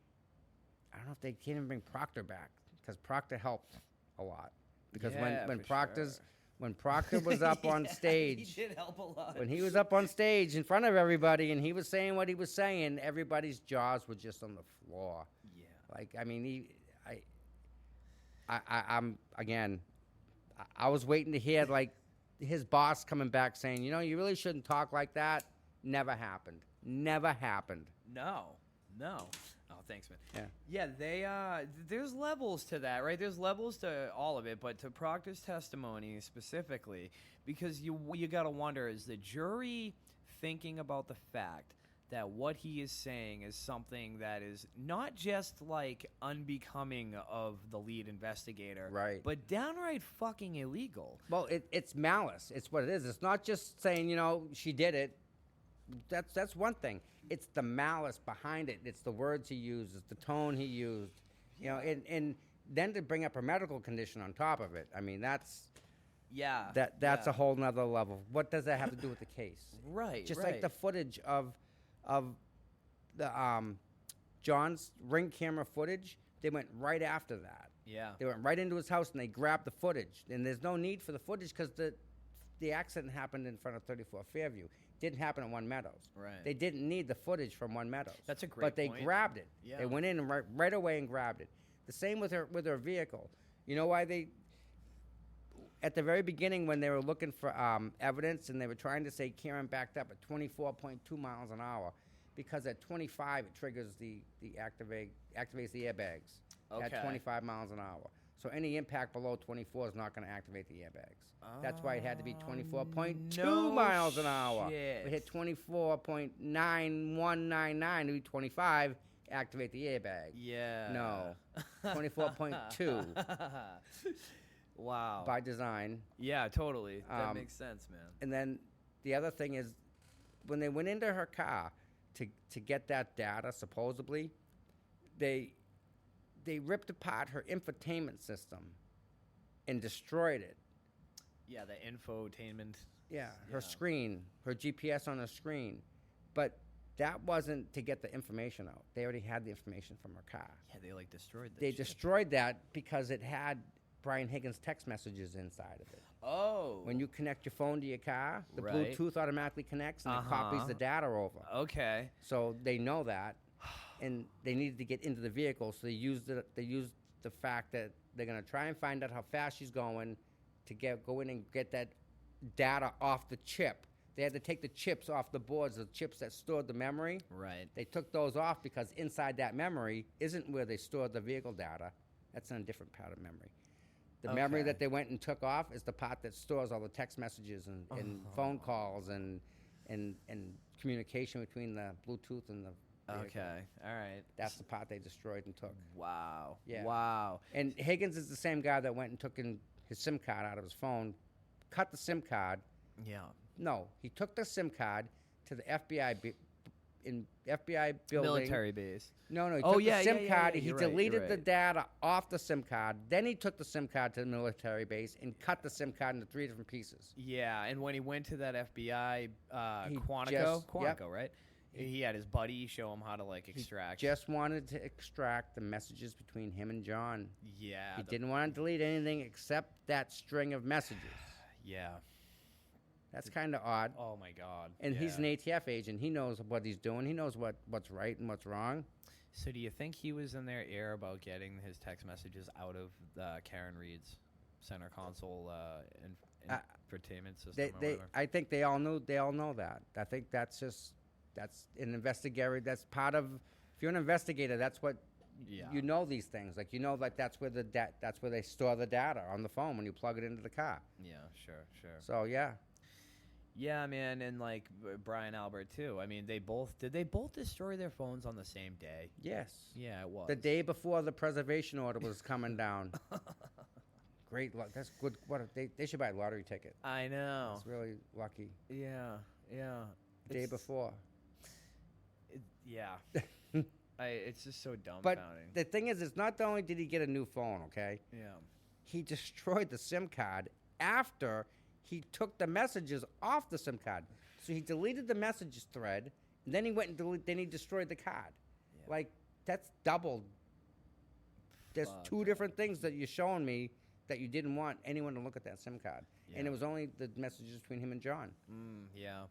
know if they can even bring Proctor back because Proctor helped a lot. Because Yeah, when for Proctor's sure. when Proctor was up on stage, He did help a lot. when he was up on stage in front of everybody and he was saying what he was saying, everybody's jaws were just on the floor. Yeah. Like I mean, I'm again, I was waiting to hear like his boss coming back saying, you know, you really shouldn't talk like that. Never happened. Never happened. No. Oh, thanks, man. Yeah. Yeah, they there's levels to that, right? There's levels to all of it, but to Proctor's testimony specifically, because you got to wonder, is the jury thinking about the fact that what he is saying is something that is not just like unbecoming of the lead investigator, Right. but downright fucking illegal. Well, it's malice. It's what it is. It's not just saying, you know, she did it. That's one thing. It's the malice behind it. It's the words he used. It's the tone he used. You know, and then to bring up a medical condition on top of it. I mean, that's a whole nother level. What does that have to do with the case? Right. Just right. like the footage of the John's Ring camera footage, they went right after that. Yeah. They went right into his house and they grabbed the footage. And there's no need for the footage because the accident happened in front of 34 Fairview. Didn't happen at One Meadows. Right. They didn't need the footage from One Meadows. That's a great But they point. grabbed it. Yeah. They went in and right away and grabbed it. The same with her vehicle. You know why they? At the very beginning, when they were looking for evidence and they were trying to say Karen backed up at 24.2 miles an hour, because at 25 it triggers activates the airbags Okay. at 25 miles an hour. So any impact below 24 is not going to activate the airbags. That's why it had to be 24.2 no miles an hour. shit. We hit 24.9199 to be 25, activate the airbag. Yeah. No. 24.2 Wow. by design. Yeah, totally. That Um, makes sense, man. And then the other thing is, when they went into her car to get that data, supposedly, they ripped apart her infotainment system and destroyed it. Yeah, the infotainment. Yeah, Yeah. her screen, her GPS on her screen. But that wasn't to get the information out. They already had the information from her car. Yeah, they like destroyed that They shit. destroyed that because it had Brian Higgins' text messages inside of it. Oh. When you connect your phone to your car, the Right. Bluetooth automatically connects and it copies Uh-huh. the data over. Okay. So they know that, and they needed to get into the vehicle, so they used the fact that they're going to try and find out how fast she's going to go in and get that data off the chip. They had to take the chips off the boards, the chips that stored the memory. Right. They took those off because inside that memory isn't where they stored the vehicle data. That's in a different part of memory. The memory Okay. that they went and took off is the part that stores all the text messages and phone calls and communication between the Bluetooth and the vehicle. Okay. All right. That's the part they destroyed and took. Wow. Yeah. Wow. And Higgins is the same guy that went and took his SIM card out of his phone, cut the SIM card. Yeah. No, he took the SIM card to the FBI FBI building. Military base. No, he Oh, took yeah, the SIM yeah, yeah, card. yeah, He you're right, you're deleted the right. data off the SIM card. Then he took the SIM card to the military base and cut the SIM card into 3 different pieces. Yeah, and when he went to that FBI He Quantico, yep. right? He had his buddy show him how to like extract. Just wanted to extract the messages between him and John. Yeah. He didn't want to delete anything except that string of messages. Yeah. That's kind of odd. Oh my God. And yeah. he's an ATF agent. He knows what he's doing. He knows what's right and what's wrong. So do you think he was in their ear about getting his text messages out of Karen Reed's center console infotainment system or whatever? I think they all know that. I think that's an investigator. That's part of. If you're an investigator, that's what Yeah. you know these things. Like like that's where that's where they store the data on the phone when you plug it into the car. Yeah, sure. So yeah. Yeah, man, and like Brian Albert too. I mean, did they both destroy their phones on the same day? Yes. Yeah, it was. The day before the preservation order was coming down. Great luck. That's good. They should buy a lottery ticket. I know. It's really lucky. Yeah. Day before. Yeah. It's just so dumbfounding. But the thing is, it's not only did he get a new phone, okay? yeah. He destroyed the SIM card after he took the messages off the SIM card. So he deleted the messages thread, and then he went and then he destroyed the card. Yeah. Like, that's doubled. There's Fuck. 2 different things that you're showing me that you didn't want anyone to look at that SIM card. And Yeah. it was only the messages between him and John. Yeah.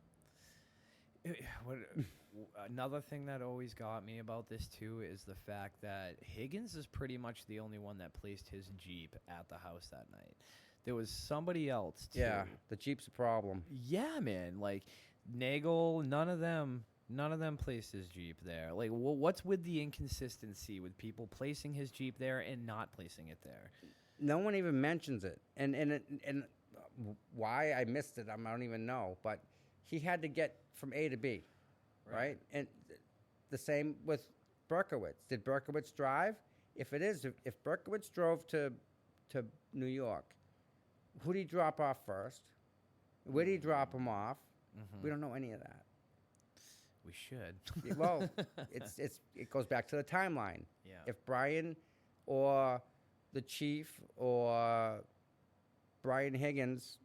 Another thing that always got me about this too is the fact that Higgins is pretty much the only one that placed his Jeep at the house that night. There was somebody else too. Yeah, the Jeep's a problem. Yeah, man. Like Nagel, none of them placed his Jeep there. Like, what's with the inconsistency with people placing his Jeep there and not placing it there? No one even mentions it, and why I missed it, I don't even know. But he had to get from A to B, right? And the same with Berkowitz. Did Berkowitz drive? If it is, if Berkowitz drove to New York, who did he drop off first? Where did he drop him off? We don't know any of that. We should. Well, it goes back to the timeline. Yeah. If Brian or the chief or Brian Higgins,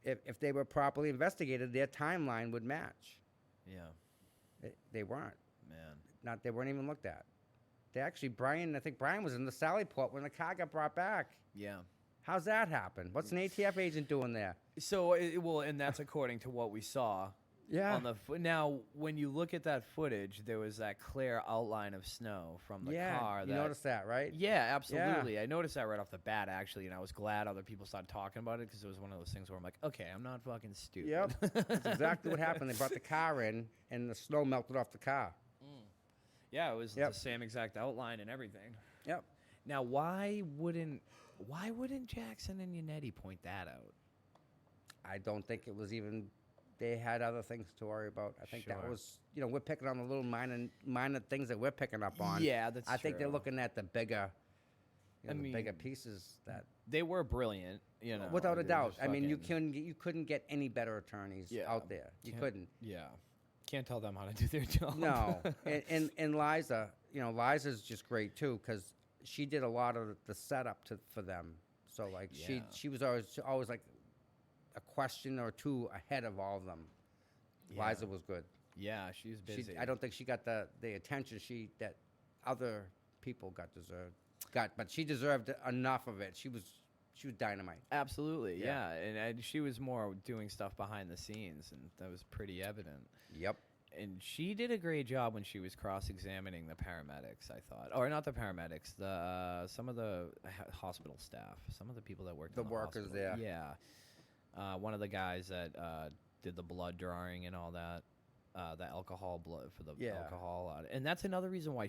if they were properly investigated, their timeline would match. Yeah. They weren't. Man. They weren't even looked at. I think Brian was in the Sallyport when the car got brought back. Yeah. How's that happen? What's an ATF agent doing there? So, and that's according to what we saw. Yeah. Now, when you look at that footage, there was that clear outline of snow from the car. You noticed that, right? Yeah, absolutely. I noticed that right off the bat, actually, and I was glad other people started talking about it because it was one of those things where I'm like, okay, I'm not fucking stupid. Yep. That's exactly what happened. They brought the car in, and the snow melted off the car. Yeah, it was the same exact outline and everything. Yep. Now, why wouldn't Jackson and Yannetti point that out? I don't think it was even. They had other things to worry about. I think that Sure. was, we're picking on the little minor things that we're picking up on. Yeah, that's I think they're true. looking at the bigger, I the bigger mean, pieces that. They were brilliant, Without a they doubt. just I mean, you fucking- couldn't get any better attorneys out there. You couldn't. Yeah. Can't tell them how to do their job. No. and Liza, Liza's just great too because she did a lot of the setup for them. So like she was always like a question or two ahead of all of them. Yeah. Liza was good. Yeah, she's busy. I don't think she got the attention that other people got, but she deserved enough of it. She was dynamite. Absolutely, Yeah. and she was more doing stuff behind the scenes, and that was pretty evident. Yep. And she did a great job when she was cross-examining the paramedics, I thought. Or not the paramedics, some of the hospital staff, some of the people that worked The in the workers hospital. there. Yeah. One of the guys that did the blood drawing and all that, the alcohol blood for the alcohol. And that's another reason why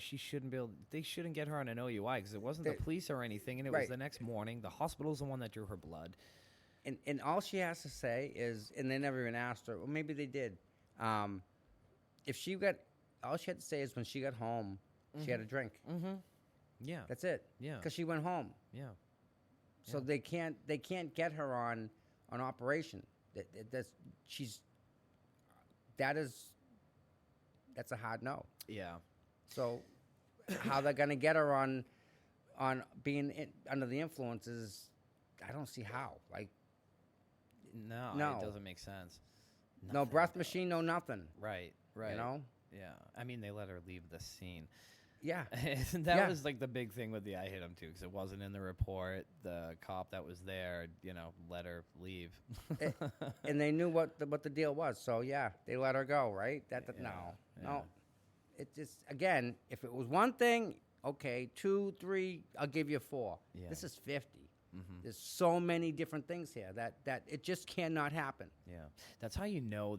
they shouldn't get her on an OUI because it wasn't the police or anything, and it was the next morning. The hospital's the one that drew her blood. And all she has to say is, and they never even asked her, well, maybe they did. All she had to say is when she got home, she had a drink. Mm-hmm. Yeah. That's it. Yeah. Because she went home. Yeah. So they can't get her on operation. That's a hard no. Yeah. So how they're gonna get her on being under the influences, I don't see how. Like No, No. it doesn't make sense. no Nothing breath at all. machine, no nothing. Right. Yeah. I mean, they let her leave the scene. Yeah. And that was like the big thing with the I hit him too, because it wasn't in the report. The cop that was there, let her leave. And they knew what the deal was. So yeah, they let her go, right? Yeah. No. It just, again, if it was one thing, okay, 2, 3, I'll give you 4. Yeah. This is 50. Mm-hmm. There's so many different things here that it just cannot happen. Yeah, that's how you know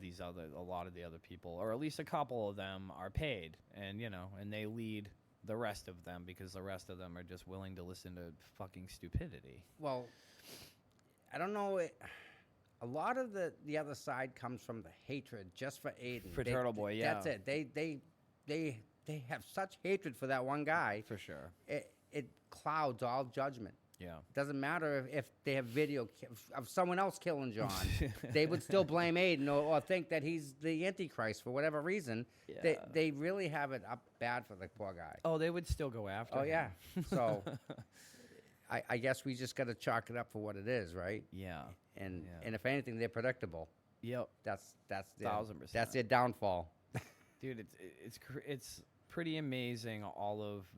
a lot of the other people, or at least a couple of them, are paid, and and they lead the rest of them because the rest of them are just willing to listen to fucking stupidity. Well, I don't know. A lot of the other side comes from the hatred just for Aiden. For Turtle Boy, yeah. That's it. They have such hatred for that one guy. For sure. It clouds all judgment. Yeah. It doesn't matter if they have video of someone else killing John. They would still blame Aiden or think that he's the Antichrist for whatever reason. Yeah. They really have it up bad for the poor guy. Oh, they would still go after him. Yeah. So I guess we just got to chalk it up for what it is, right? Yeah. And if anything, they're predictable. Yep. That's 1000%. That's their downfall. Dude, it's pretty amazing all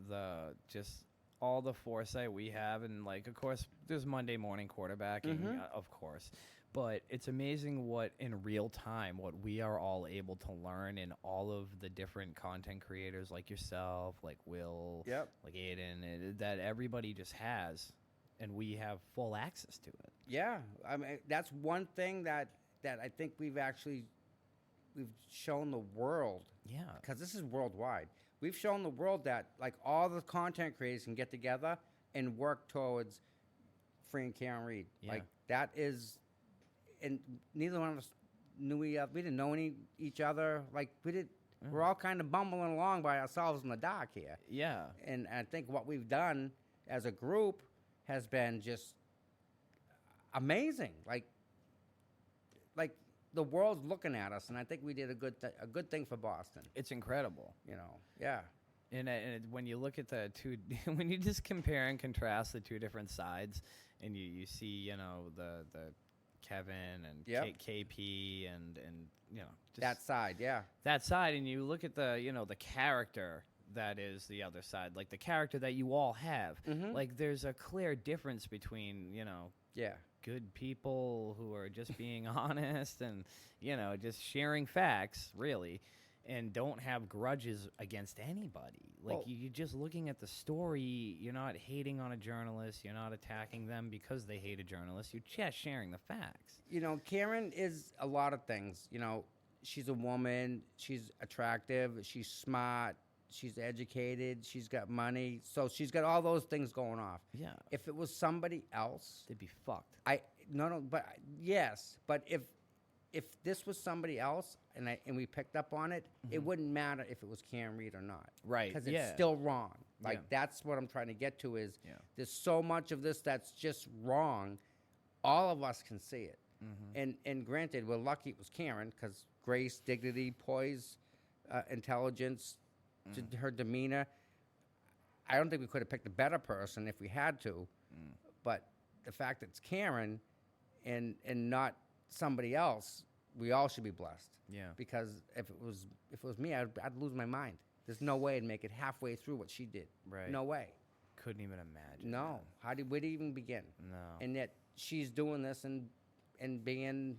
the foresight we have, and of course there's Monday morning quarterbacking, of course, but it's amazing what in real time what we are all able to learn in all of the different content creators like yourself, like Will, Yep. like Aiden, that everybody just has and we have full access to it. Yeah, I mean that's one thing that I think we've shown the world, Yeah. because this is worldwide. We've shown the world that like all the content creators can get together and work towards free and Karen Reed. Yeah. Like that is, and neither one of us knew we didn't know each other. Like we're all kind of bumbling along by ourselves in the dark here. Yeah. And I think what we've done as a group has been just amazing. Like the world's looking at us, and I think we did a good thing for Boston. It's incredible. You know, yeah. And when you look at the two, when you just compare and contrast the two different sides, and you see, you know, the Kevin and Yep. KP and you know, just That side, yeah. that side, and you look at the, you know, the character that is the other side, like the character that you all have. Mhm. Like there's a clear difference between, you know, Yeah. good people who are just being honest and, you know, just sharing facts, really, and don't have grudges against anybody. Like, Well- you're just looking at the story. You're not hating on a journalist. You're not attacking them because they hate a journalist. You're just sharing the facts. You know, Karen is a lot of things. You know, she's a woman. She's attractive. She's smart. She's educated. She's got money. So she's got all those things going off. Yeah. If it was somebody else, They'd be fucked. yes, but if this was somebody else and we picked up on it, it wouldn't matter if it was Karen Reed or not. Right, Because yeah. it's still wrong. Like Yeah. that's what I'm trying to get to is Yeah. there's so much of this that's just wrong. All of us can see it. And granted, we're lucky it was Karen because grace, dignity, poise, intelligence, to her demeanor. I don't think we could have picked a better person if we had to. But the fact that it's Karen and not somebody else, we all should be blessed. Yeah. Because if it was me, I'd lose my mind. There's no way I'd make it halfway through what she did. Right. No way. Couldn't even imagine. No. Where do you even begin? No. And yet she's doing this and being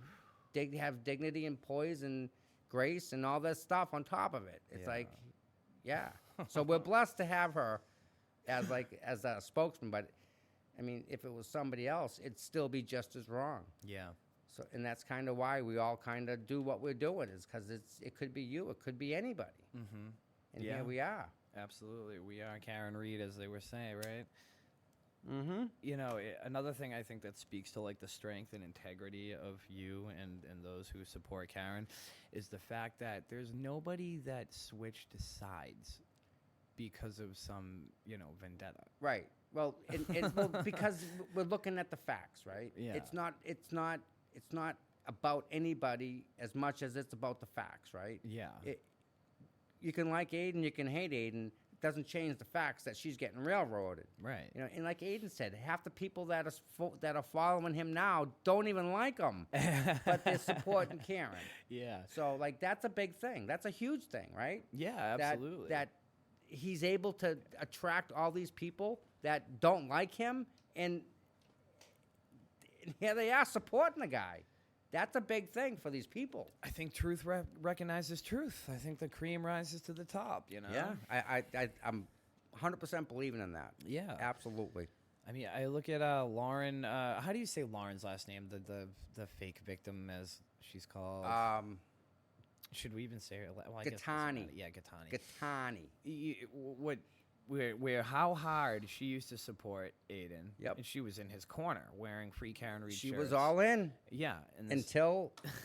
have dignity and poise and grace and all this stuff on top of it. It's Yeah. like, yeah. So we're blessed to have her as a spokesman. But I mean, if it was somebody else, it'd still be just as wrong. Yeah. So, and that's kind of why we all kind of do what we're doing, is because it could be you, it could be anybody, Mm-hmm. and Yeah. here we are. Absolutely. We are Karen Reed, as they were saying, right? Mm-hmm. You know, another thing I think that speaks to like the strength and integrity of you and those who support Karen is the fact that there's nobody that switched sides because of some, you know, vendetta. Right. Well, well, because we're looking at the facts, right? Yeah. It's not about anybody as much as it's about the facts, right? Yeah. You can like Aiden, you can hate Aiden. It doesn't change the facts that she's getting railroaded. Right. You know, and like Aiden said, half the people that are following him now don't even like him, but they're supporting Karen. Yeah. So, like, that's a big thing. That's a huge thing, right? Yeah, absolutely. That he's able to attract all these people that don't like him, and here they are supporting the guy. That's a big thing for these people. I think truth recognizes truth. I think the cream rises to the top, you know? Yeah, I'm 100% believing in that. Yeah. Absolutely. I mean, I look at Lauren. How do you say Lauren's last name? The fake victim, as she's called. Should we even say her? Well, I guess it doesn't Gattani. matter. Yeah, Gattani. Gattani. Where how hard she used to support Aiden. Yep. And she was in his corner wearing free Karen Reed She shirts. was all in Yeah. And this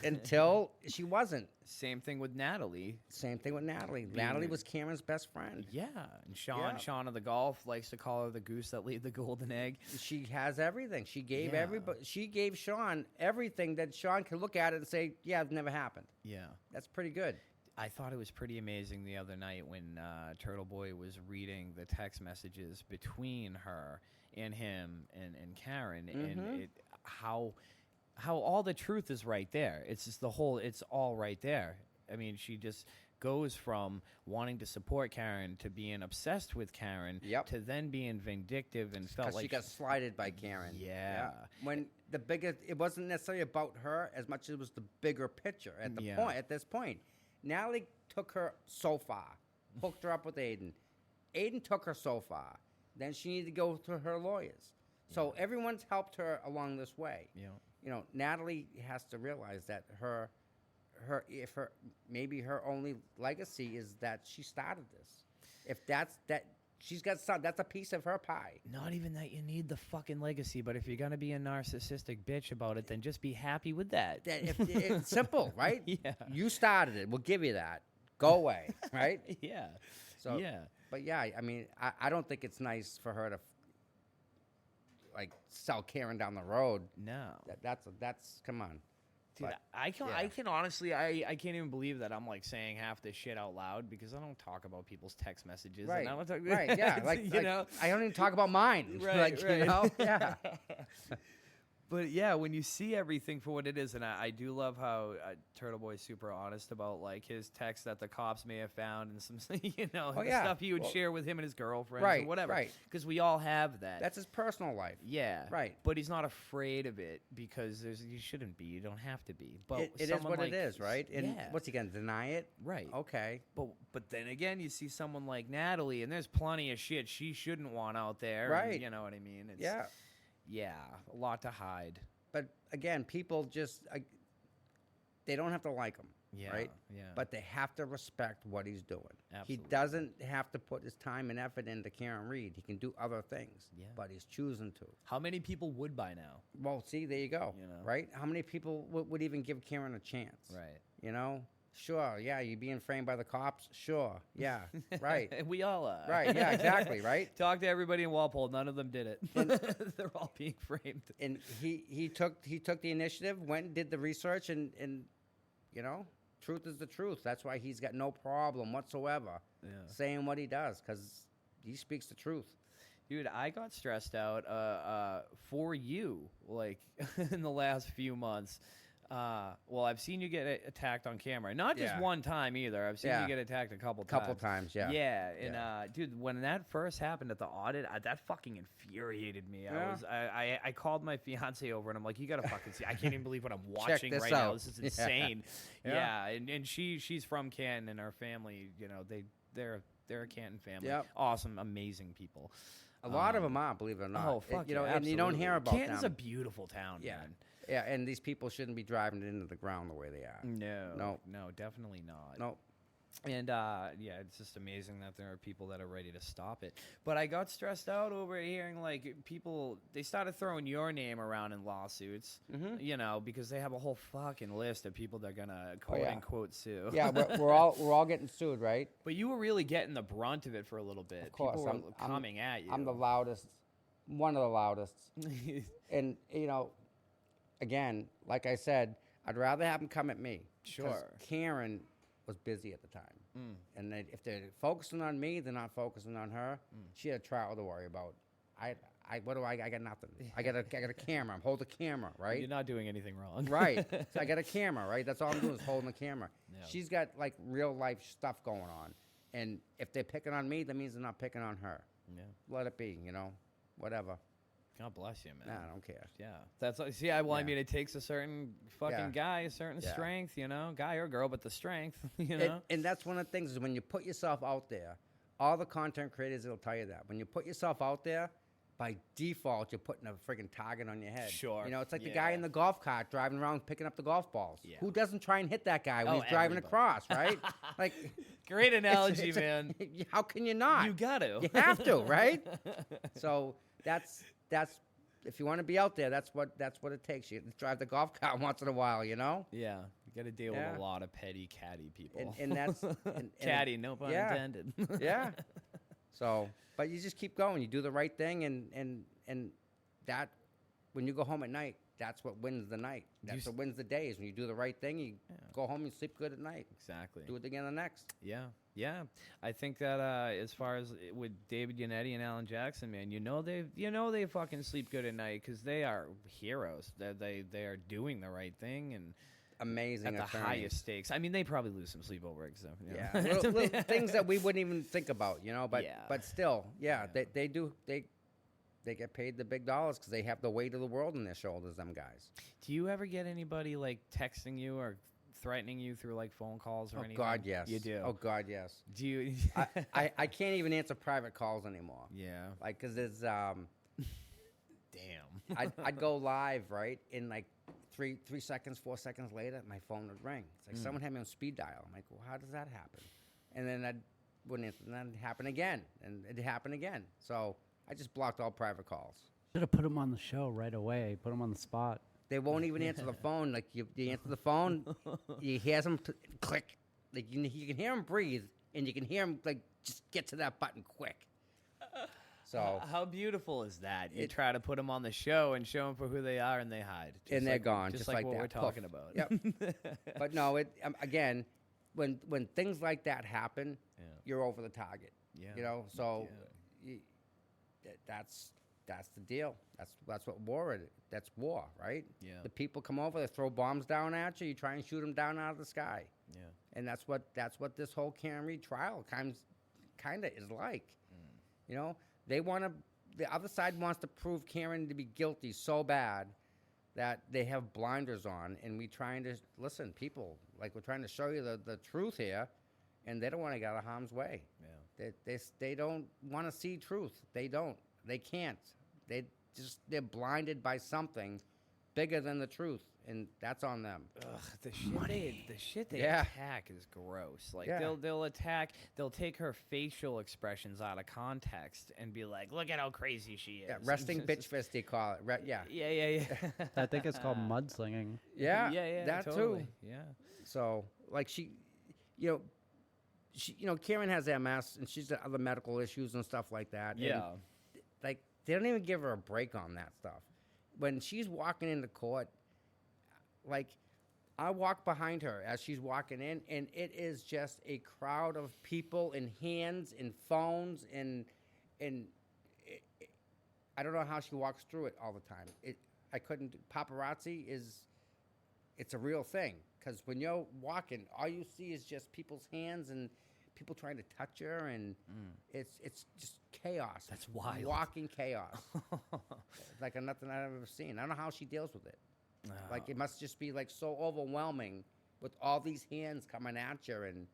until she wasn't. same thing with Natalie. Same thing with Natalie. Natalie was Karen's best friend. Yeah. And Yeah. Sean of the golf likes to call her the goose that laid the golden egg. She has everything. She gave Yeah. everybody. She gave Sean everything that Sean could look at it and say, "Yeah, it never happened." Yeah. That's pretty good. I thought it was pretty amazing the other night when Turtle Boy was reading the text messages between her and him and Karen, and how all the truth is right there. It's just it's all right there. I mean, she just goes from wanting to support Karen to being obsessed with Karen to then being vindictive and felt Because like she got slighted by Karen. Yeah. When it wasn't necessarily about her as much as it was the bigger picture at the Yeah. point. At this point, Natalie took her so far, hooked her up with Aiden. Aiden took her so far. Then she needed to go to her lawyers. So everyone's helped her along this way. Yeah. You know, Natalie has to realize that maybe her only legacy is that she started this. If that's that, she's got some. That's a piece of her pie. Not even that you need the fucking legacy, but if you're gonna be a narcissistic bitch about it, then just be happy with that. It's simple, right? Yeah. You started it. We'll give you that. Go away, right? Yeah. So, yeah. But yeah, I mean, I don't think it's nice for her to like sell Karen down the road. No. That's come on. Dude, But, I can honestly, I can't even believe that I'm like saying half this shit out loud because I don't talk about people's text messages. Right. And I don't talk, Right. Yeah. you know. I don't even talk about mine. Right, Like, right. you know. Yeah. But yeah, when you see everything for what it is, and I do love how Turtle Boy's super honest about like his text that the cops may have found and some, you know, Oh, the yeah. stuff he would Well, share with him and his girlfriends right, or whatever. right. Because we all have that. That's his personal life. yeah. Right. But he's not afraid of it because you shouldn't be. You don't have to be. But It is someone what like, it is, right? And yeah. what's he gonna deny it? Right. Okay. But then again, you see someone like Natalie, and there's plenty of shit she shouldn't want out there. and Right. you know what I mean? It's, Yeah. Yeah, a lot to hide. But again, people just they don't have to like him, Yeah. right? Yeah. But they have to respect what he's doing. Absolutely. He doesn't have to put his time and effort into Karen Reed. He can do other things. Yeah. But he's choosing to. How many people would by now? Well, see, there you go. You know. Right? How many people would even give Karen a chance? Right. You know? Sure. Yeah. You being framed by the cops? Sure. Yeah. Right. We all are. Right. Yeah. Exactly. Right. Talk to everybody in Walpole. None of them did it. They're all being framed. And he took the initiative, went and did the research, and you know, truth is the truth. That's why he's got no problem whatsoever Yeah. saying what he does, because he speaks the truth. Dude, I got stressed out for you, like, in the last few months. Well, I've seen you get attacked on camera. Not just Yeah. one time either. I've seen Yeah. you get attacked a couple Times, yeah. Yeah, and Yeah. dude, when that first happened at the audit, that fucking infuriated me. Yeah. I called my fiance over and I'm like, you gotta fucking see. I can't even believe what I'm Check watching this right now. out. This is Yeah. insane. Yeah. Yeah, and she's from Canton, and her family, you know, they're a Canton family. Yep. Awesome, amazing people. A lot of them are, believe it or not. Oh fuck, you know, yeah, and you don't hear about Canton's them. a beautiful town, Yeah. man. Yeah, and these people shouldn't be driving it into the ground the way they are. No, definitely not. No. And yeah, it's just amazing that there are people that are ready to stop it. But I got stressed out over hearing like people, they started throwing your name around in lawsuits, you know, because they have a whole fucking list of people they're gonna quote yeah. unquote sue. Yeah, we're all getting sued, right? But you were really getting the brunt of it for a little bit. Of course, people were coming at you. I'm the loudest, one of the loudest. And, you know, again, like I said, I'd rather have them come at me. 'Cause Sure. Karen was busy at the time. And if they're focusing on me, they're not focusing on her. She had a trial to worry about. I got nothing. I got a camera. I'm holding a camera, right? You're not doing anything wrong. Right. So I got a camera, right? That's all I'm doing is holding the camera. Yeah. She's got like real life stuff going on. And if they're picking on me, that means they're not picking on her. Yeah. Let it be, you know, whatever. God bless you, man. Nah, I don't care. Yeah, that's see. I Yeah. mean, it takes a certain fucking Yeah. guy, a certain Yeah. strength, you know, guy or girl, but the strength, you know. And that's one of the things is when you put yourself out there, all the content creators will tell you that. When you put yourself out there, by default, you're putting a friggin' target on your head. Sure. You know, it's like the guy in the golf cart driving around picking up the golf balls. Yeah. Who doesn't try and hit that guy when Oh, he's driving everybody. across, right? Like, Great analogy, it's a- man. how can you not? You got to. You have to, right? So that's if you want to be out there, that's what it takes. You drive the golf cart once in a while, you know. Yeah, you got to deal Yeah. with a lot of petty catty people. And that's and, catty, no pun yeah. intended. yeah. So, but you just keep going. You do the right thing, and that when you go home at night, that's what wins the night. That's what wins the day. Is when you do the right thing, you go home and sleep good at night. Exactly. Do it again the next. Yeah, yeah. I think that as far as with David Yannetti and Alan Jackson, man, you know they fucking sleep good at night because they are heroes. They are doing the right thing and Amazing at the attorneys. highest stakes. I mean, they probably lose some sleep over it. So, you know. Yeah, little things that we wouldn't even think about, you know. But Yeah. but still, yeah, they do they get paid the big dollars because they have the weight of the world on their shoulders. Them guys. Do you ever get anybody like texting you or threatening you through like phone calls or Oh anything? God, yes. You do. Oh God, yes. Do you? I can't even answer private calls anymore. Yeah. Like, cause there's Damn. I'd go live, right? In like 3 seconds, 4 seconds later, my phone would ring. It's like someone had me on speed dial. I'm like, well, how does that happen? And then wouldn't answer, and then it'd happen again, and it'd happen again. So I just blocked all private calls. Should have put him on the show right away. Put him on the spot. They won't even answer the phone. Like you answer the phone, you hear them click. Like you can hear them breathe, and you can hear them like just get to that button quick. So How beautiful is that? You try to put them on the show and show them for who they are, and they hide. And they're gone, just like what that. we're Poof. talking about. Yep. But no, again, when things like that happen, Yeah. you're over the target. Yeah. You know, so that's the deal. That's what war is. That's war, right? Yeah. The people come over, they throw bombs down at you. You try and shoot them down out of the sky. Yeah. And that's what this whole Karen Reed trial kind of is like. You know, the other side wants to prove Karen to be guilty so bad that they have blinders on, and we trying to listen, people, like we're trying to show you the truth here, and they don't want to get out of harm's way. Yeah. They don't want to see truth. They don't. They can't. They're blinded by something bigger than the truth, and that's on them. Ugh, the shit they Yeah. attack is gross. Like Yeah. they'll take her facial expressions out of context and be like, "Look at how crazy she is." Yeah, resting bitch fist, they call it. Yeah. Yeah. I think it's called mudslinging. Yeah, yeah, that totally. too. Yeah. So, like Karen has MS, and she's got other medical issues and stuff like that. Yeah. And, like, they don't even give her a break on that stuff. When she's walking into court, like, I walk behind her as she's walking in, and it is just a crowd of people and hands and phones and I don't know how she walks through it all the time. I couldn't. Paparazzi it's a real thing, because when you're walking, all you see is just people's hands and people trying to touch her, and it's just chaos. That's wild. Walking chaos. Like nothing I've ever seen. I don't know how she deals with it. Like, it must just be like so overwhelming with all these hands coming at you, and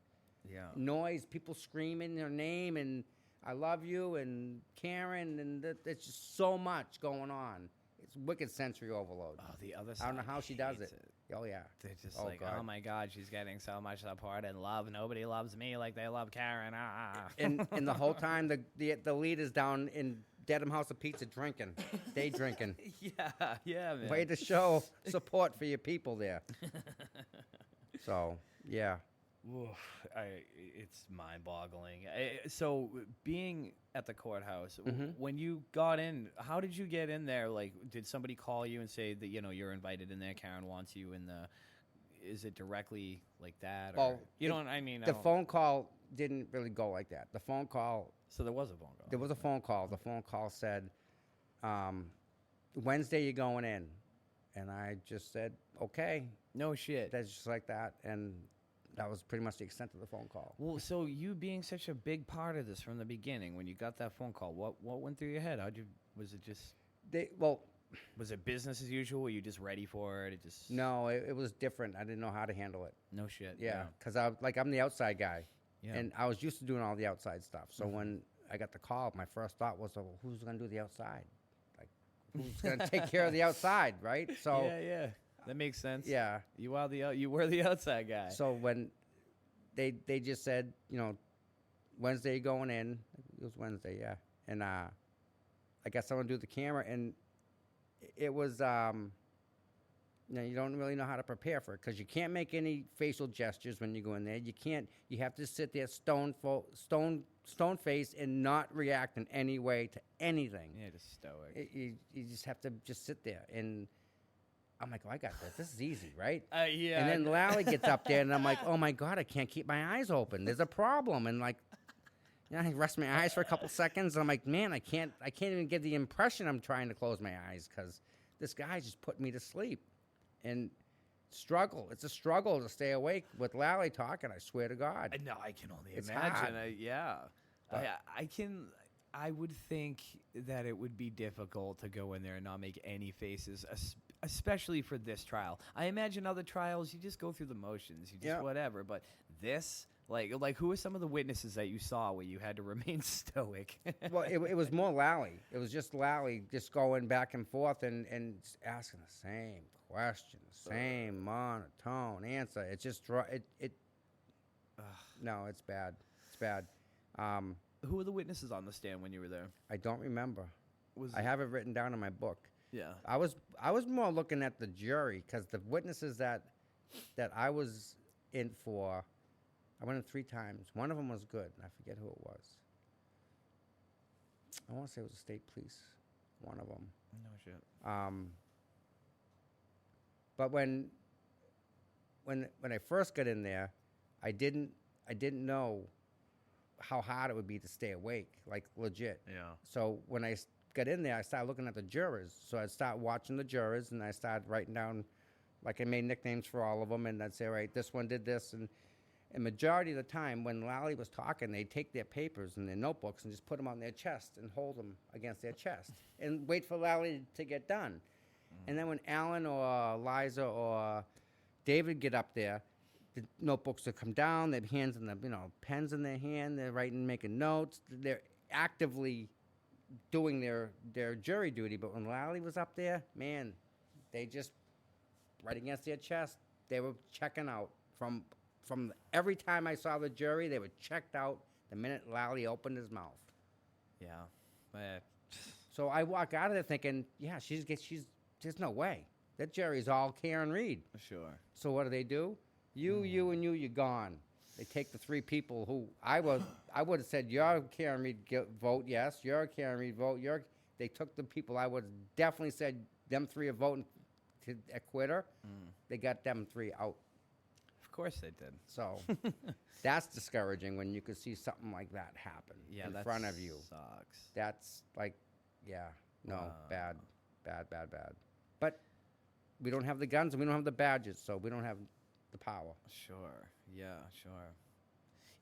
noise, people screaming their name and I love you and Karen, and it's just so much going on. It's wicked sensory overload. Oh, the other side. I don't know how she does hates it. Oh yeah. They're just Oh, like, God. oh my God, she's getting so much support and love. Nobody loves me like they love Karen. And the whole time the lead is down in Dedham House of Pizza drinking, day drinking. yeah, man. Way to show support for your people there. So yeah. Oof, it's mind-boggling. So being at the courthouse, when you got in, how did you get in there? Like, did somebody call you and say that, you're invited in there, Karen wants you in the... Is it directly like that? Or, Well, I mean... The phone call didn't really go like that. The phone call... So there was a phone call. There was a phone call. The phone call said, Wednesday you're going in. And I just said, okay. No shit. That's just like that. And that was pretty much the extent of the phone call. Well, so you being such a big part of this from the beginning, when you got that phone call, what went through your head? Was it just... Was it business as usual? Were you just ready for it? No, it was different. I didn't know how to handle it. No shit. Yeah, because I'm the outside guy. Yeah. And I was used to doing all the outside stuff. So when I got the call, my first thought was, well, who's going to do the outside? Like, who's going to take care of the outside, right? So Yeah. That makes sense. yeah. You were the outside guy. So when they just said, Wednesday you're going in. It was Wednesday, yeah. And I got someone to do the camera, and it was you don't really know how to prepare for it, because you can't make any facial gestures when you go in there. You have to sit there stone face and not react in any way to anything. Yeah, just stoic. You just have to just sit there, and I'm like, I got this. This is easy, right? Yeah. And then Lally gets up there, and I'm like, oh my God, I can't keep my eyes open. There's a problem. And like, I rest my eyes for a couple seconds. And I'm like, man, I can't even give the impression I'm trying to close my eyes, because this guy just put me to sleep. And it's a struggle to stay awake with Lally talking, I swear to God. No, I can only It's imagine. hard. Yeah. But- I would think that it would be difficult to go in there and not make any faces, especially for this trial. I imagine other trials, you just go through the motions, you just Yeah. whatever. But this, Like who are some of the witnesses that you saw where you had to remain stoic? Well, it was more Lally. It was just Lally just going back and forth and asking the same question, the same monotone answer. It's just no, it's bad. It's bad. Who were the witnesses on the stand when you were there? I don't remember. Was I have it written down in my book. yeah. I was more looking at the jury because the witnesses that I was in for, I went in 3 times. One of them was good. I forget who it was. I want to say it was the state police. One of them. No shit. But when I first got in there, I didn't know how hard it would be to stay awake, like legit. Yeah. So when I got in there, I started looking at the jurors. So I'd start watching the jurors, and I started writing down, like I made nicknames for all of them, and I'd say, all right, this one did this. And majority of the time, when Lally was talking, they'd take their papers and their notebooks and just put them on their chest and hold them against their chest and wait for Lally to get done. And then when Alan or Liza or David get up there, the notebooks will come down, their hands in the, pens in their hand, they're writing, making notes. They're actively doing their jury duty. But when Lally was up there, man, they just, right against their chest, they were checking out. From every time I saw the jury, they were checked out the minute Lally opened his mouth. Yeah. So I walk out of there thinking, yeah, there's no way. That jury's all Karen Reed. Sure. So what do? You, you're gone. They take the 3 people who I would have said, you're Karen Reed, vote yes. You're Karen Reed, vote. They took the people I would have definitely said, them 3 are voting to acquit her. They got them 3 out. Of course they did. So that's discouraging when you could see something like that happen in front of you. Sucks. That's like, Wow. bad. But we don't have the guns and we don't have the badges, so we don't have the power. Sure. Yeah. Sure.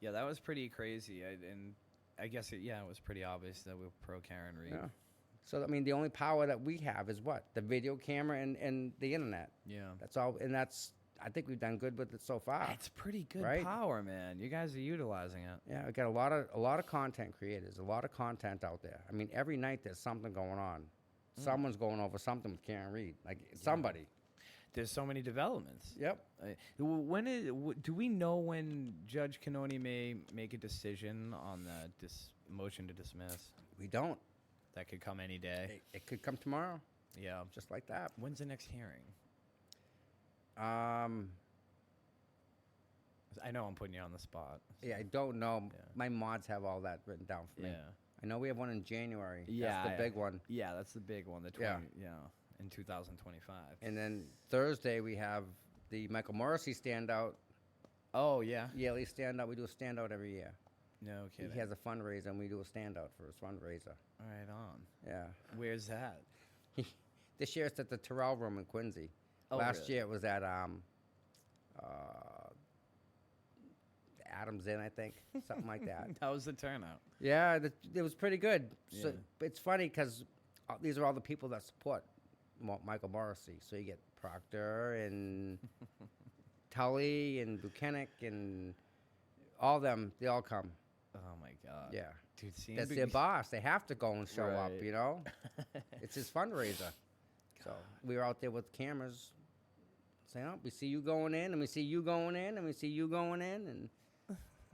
Yeah, that was pretty crazy. And I guess it was pretty obvious that we were pro Karen Reed. Yeah. So I mean, the only power that we have is what? The video camera and the internet. Yeah. That's all, and I think we've done good with it so far. It's pretty good Right? power, man. You guys are utilizing it. Yeah, we got a lot of content creators, a lot of content out there. I mean, every night there's something going on. Someone's going over something with Karen Reed, like somebody. There's so many developments. Yep. Do we know when Judge Cannoni may make a decision on the motion to dismiss? We don't. That could come any day. It could come tomorrow, Yeah. just like that. When's the next hearing? I know I'm putting you on the spot. Yeah, I don't know. Yeah. My mods have all that written down for me. I know we have one in January. Yeah, That's the big one. Yeah, that's the big one. The 20, in 2025. And then Thursday we have the Michael Morrissey standout, Oh yeah. yearly standout. We do a standout every year. No kidding. He has a fundraiser, and we do a standout for his fundraiser. Right on. Yeah. Where's that? This year it's at the Terrell Room in Quincy. Oh, Last really? year it was at Adams Inn, I think, something like that. How was the turnout? Yeah, it was pretty good. So Yeah. it's funny because these are all the people that support Michael Morrissey. So you get Proctor and Tully and Buchanan and all them. They all come. Oh my god. Yeah. Dude, seeing That's their boss. They have to go and show up, Right. you know? It's his fundraiser. So we were out there with cameras saying, oh, we see you going in, and we see you going in, and we see you going in. And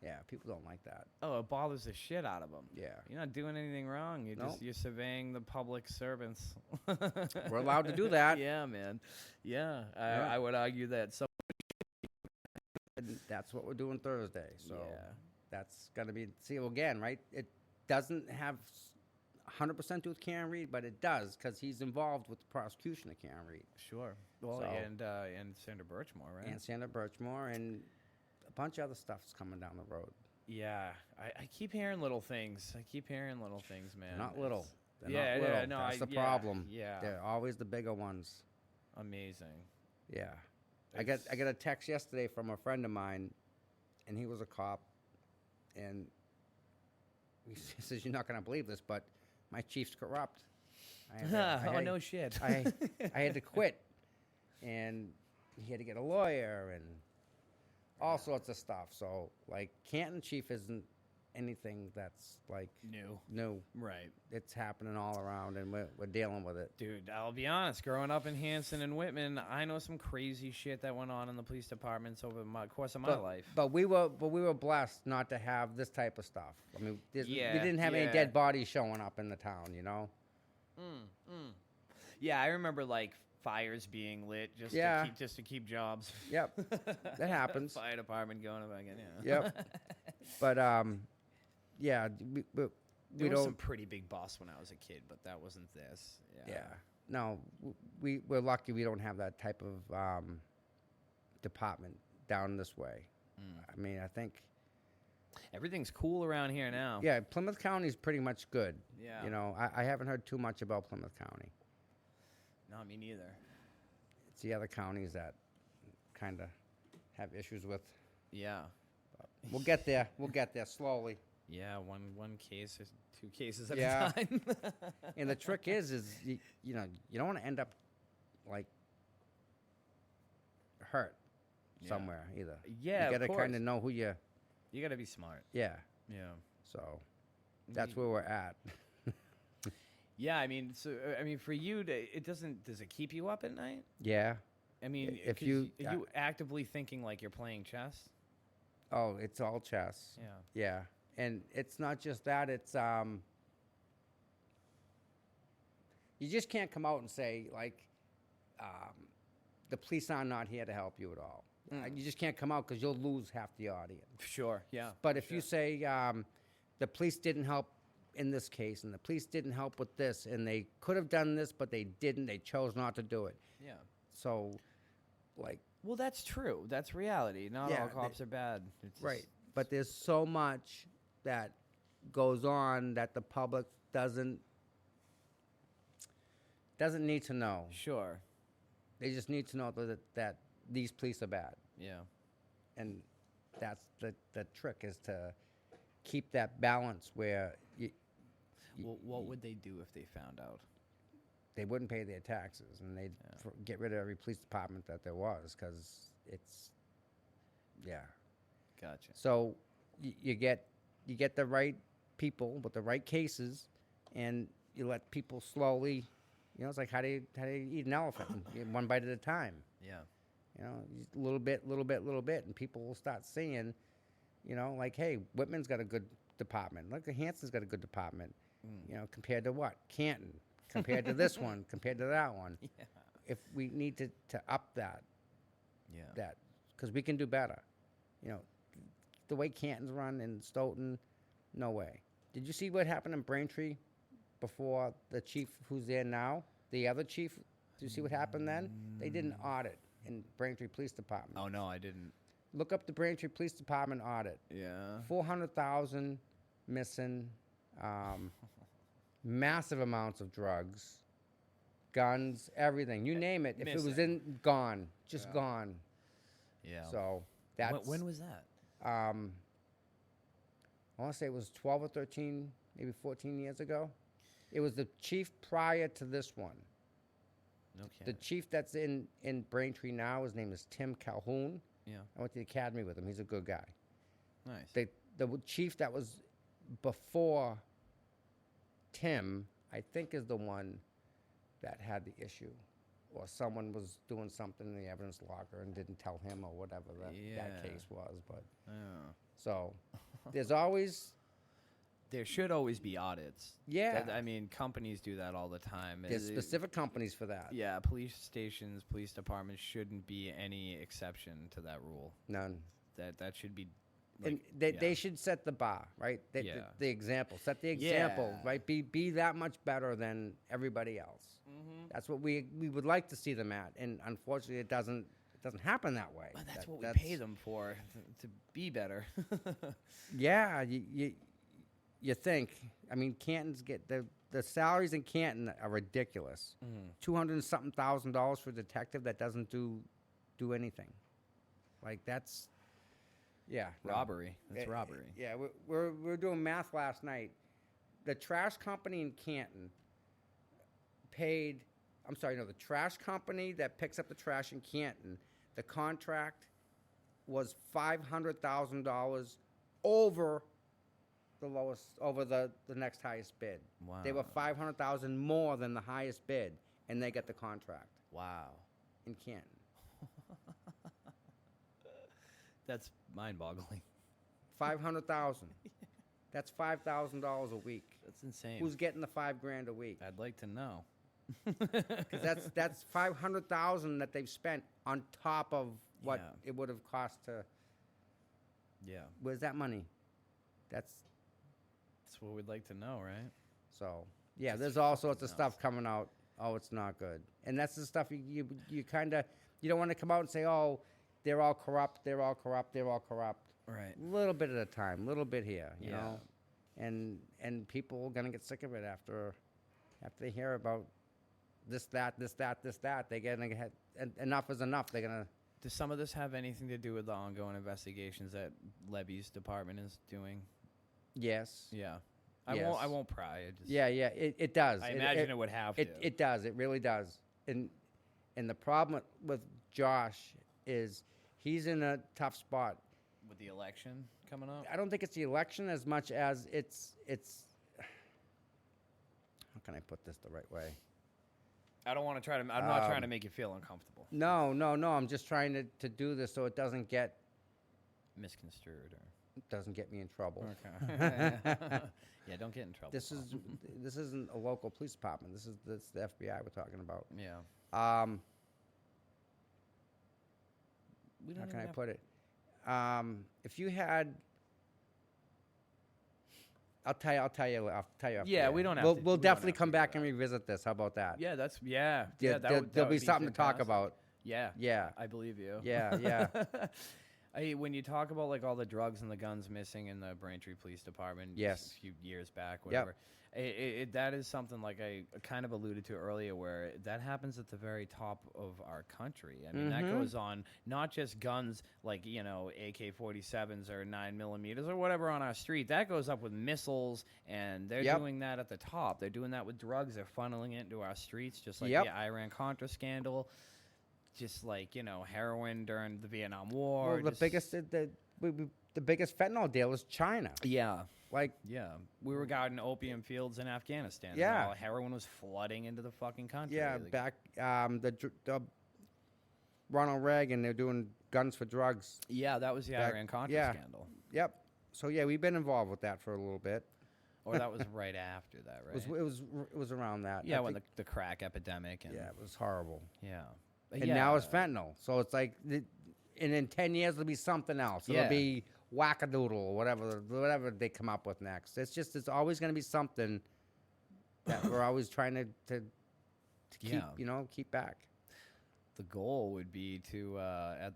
yeah, people don't like that. Oh, it bothers the shit out of them. Yeah. You're not doing anything wrong. You're surveying the public servants. We're allowed to do that. Yeah, man. Yeah, Yeah. I would argue that. So And that's what we're doing Thursday. So yeah. that's going to be, see, again, right? It doesn't have 100% to do with Karen Reed, but it does because he's involved with the prosecution of Karen Reed. Sure. Well, So- and Sandra Birchmore, right? And Sandra Birchmore and a bunch of other stuff's coming down the road. Yeah, I keep hearing little things. Man. They're not little. They're Yeah, not little. yeah, no, That's the yeah, problem. yeah. They're always the bigger ones. Amazing. Yeah. I got a text yesterday from a friend of mine, and he was a cop, and he says, you're not going to believe this, but my chief's corrupt. No shit. I had to quit, and he had to get a lawyer, and all sorts of stuff. So like Canton chief isn't anything that's like new. Right. It's happening all around, and we're dealing with it. Dude, I'll be honest. Growing up in Hanson and Whitman, I know some crazy shit that went on in the police departments over the course of my life. But we were blessed not to have this type of stuff. I mean, we didn't have any yeah. dead bodies showing up in the town, you know. Yeah, I remember like fires being lit just to keep jobs. Yep, that happens. Fire department going up again. Yeah. Yep. But yeah, we There was don't. some pretty big boss when I was a kid, but that wasn't this. Yeah. No, we're lucky we don't have that type of department down this way. I mean, I think. Everything's cool around here now. Yeah, Plymouth County is pretty much good. Yeah. You know, I haven't heard too much about Plymouth County. Not me neither. It's the other counties that kind of have issues with. Yeah. We'll get there. We'll get there slowly. Yeah, one case or 2 cases at Yeah. a time. And the trick is you know, you don't want to end up like hurt somewhere either. Yeah, you of got to course. kind of know who you. You got to be smart. Yeah. Yeah. So that's where we're at. Yeah, I mean, for you, does it keep you up at night? Yeah. I mean, If 'cause you- are you actively thinking like you're playing chess? Oh, it's all chess. Yeah. Yeah. And it's not just that. It's you just can't come out and say like the police are not here to help you at all. You just can't come out because you'll lose half the audience. Sure. Yeah. But if you say the police didn't help in this case, and the police didn't help with this, and they could have done this, but they didn't. They chose not to do it. Yeah. So, like, Well, that's true. That's reality. Not Yeah, all cops are bad. It's right. just- But there's so much that goes on that the public doesn't need to know. Sure. They just need to know that these police are bad, Yeah. and that's the trick is to keep that balance where Well, what would they do if they found out? they wouldn't pay their taxes, and they'd get rid of every police department that there was, because it's, yeah. Gotcha. So you get the right people with the right cases, and you let people slowly, you know, it's like how do you eat an elephant, one bite at a time. Yeah. You know, just little bit, and people will start seeing, you know, like, hey, Whitman's got a good department. Look, Hanson's got a good department. You know, compared to what? Canton. Compared to this one. Compared to that one. Yeah. If we need to up that, Yeah. because we can do better. You know, the way Canton's run in Stoughton, no way. Did you see what happened in Braintree before the chief who's there now? The other chief, did you see what happened then? They did an audit in Braintree Police Department. Oh no, I didn't. Look up the Braintree Police Department audit. Yeah. 400,000 missing, massive amounts of drugs, guns, everything. You name it. If it was in, gone, just gone. Yeah. So that's when was that? I want to say it was 12 or 13, maybe 14 years ago. It was the chief prior to this one. Okay. The chief that's in Braintree now, his name is Tim Calhoun. Yeah. I went to the academy with him. He's a good guy. Nice. The chief that was before Tim, I think, is the one that had the issue, or someone was doing something in the evidence locker and didn't tell him, or whatever that case was. But so there's always. There should always be audits. Yeah. I mean, companies do that all the time. There's specific companies for that. Yeah, police stations, police departments shouldn't be any exception to that rule. None. That should be. And they should set the bar, right? The example. Set the example, Yeah. right? Be that much better than everybody else. Mm-hmm. That's what we would like to see them at, and unfortunately, it doesn't happen that way. But that's what we pay them for, to be better. Yeah, you think? I mean, Canton's the salaries in Canton are ridiculous. $200 and something thousand for a detective that doesn't do anything. Like that's. Yeah, no. Robbery. That's robbery. Yeah, we're doing math last night. The trash company in Canton paid. I'm sorry, no, the trash company that picks up the trash in Canton. The contract was $500,000 over the lowest, over the next highest bid. Wow. They were $500,000 more than the highest bid, and they got the contract Wow. in Canton. That's mind-boggling. 500,000. That's $5,000 a week. That's insane. Who's getting the $5,000 a week? I'd like to know. Because that's $500,000 that they've spent on top of what Yeah. it would have cost to. Yeah. Where's that money? That's That's what we'd like to know, right? so. Yeah, That's there's all sorts of nuts. stuff coming out. Oh, it's not good, and that's the stuff you kind of you don't want to come out and say, oh, they're all corrupt, they're all corrupt, they're all corrupt. Right. Little bit at a time, little bit here, you Yeah. know, and people are gonna get sick of it after they hear about this, that. They're gonna get enough is enough. They're gonna. Does some of this have anything to do with the ongoing investigations that Levy's department is doing? Yes. Yeah. Yes. I won't pry. I just, Yeah, it does. I imagine it would have to. It does. It really does. And the problem with Josh is he's in a tough spot. With the election coming up? I don't think it's the election as much as it's. How can I put this the right way? I don't want to try to. I'm not trying to make you feel uncomfortable. No. I'm just trying to do this so it doesn't get Misconstrued or. get me in trouble. Okay. Yeah, don't get in trouble. This isn't a local police department. This is the FBI we're talking about. Yeah. We don't How can even I have- put it? If you had, I'll tell you. after Yeah, the we air. don't have We'll, to- we'll we don't definitely have to come do back that. and revisit this. How about that? Yeah, that's yeah. Yeah, Yeah, there'll be something to talk fantastic. about. Yeah. Yeah. I believe you. Yeah. When you talk about like all the drugs and the guns missing in the Braintree Police Department, Yes. a few years back, whatever. That is something like I kind of alluded to earlier, where that happens at the very top of our country. I mean, that goes on not just guns like AK-47s or 9mm or whatever on our street. That goes up with missiles, and they're doing that at the top. They're doing that with drugs. They're funneling it into our streets, just like the Iran-Contra scandal. Just like heroin during the Vietnam War. Well, the biggest fentanyl deal is China. Yeah. Like, Yeah. We were guarding opium fields in Afghanistan. and Yeah. all heroin was flooding into the fucking country. yeah, Like, back the Ronald Reagan, they're doing guns for drugs. yeah, that was the back- Iran-Contra yeah. scandal. Yep. So yeah, we've been involved with that for a little bit. Or that was right after that, right? It was around that. yeah, I when think- the crack epidemic. And, yeah, it was horrible. Yeah. And now it's fentanyl. So it's like, and in 10 years it'll be something else. It'll Yeah. be wackadoodle or whatever they come up with next. It's always going to be something that we're always trying to keep, Yeah. keep back. The goal would be to, at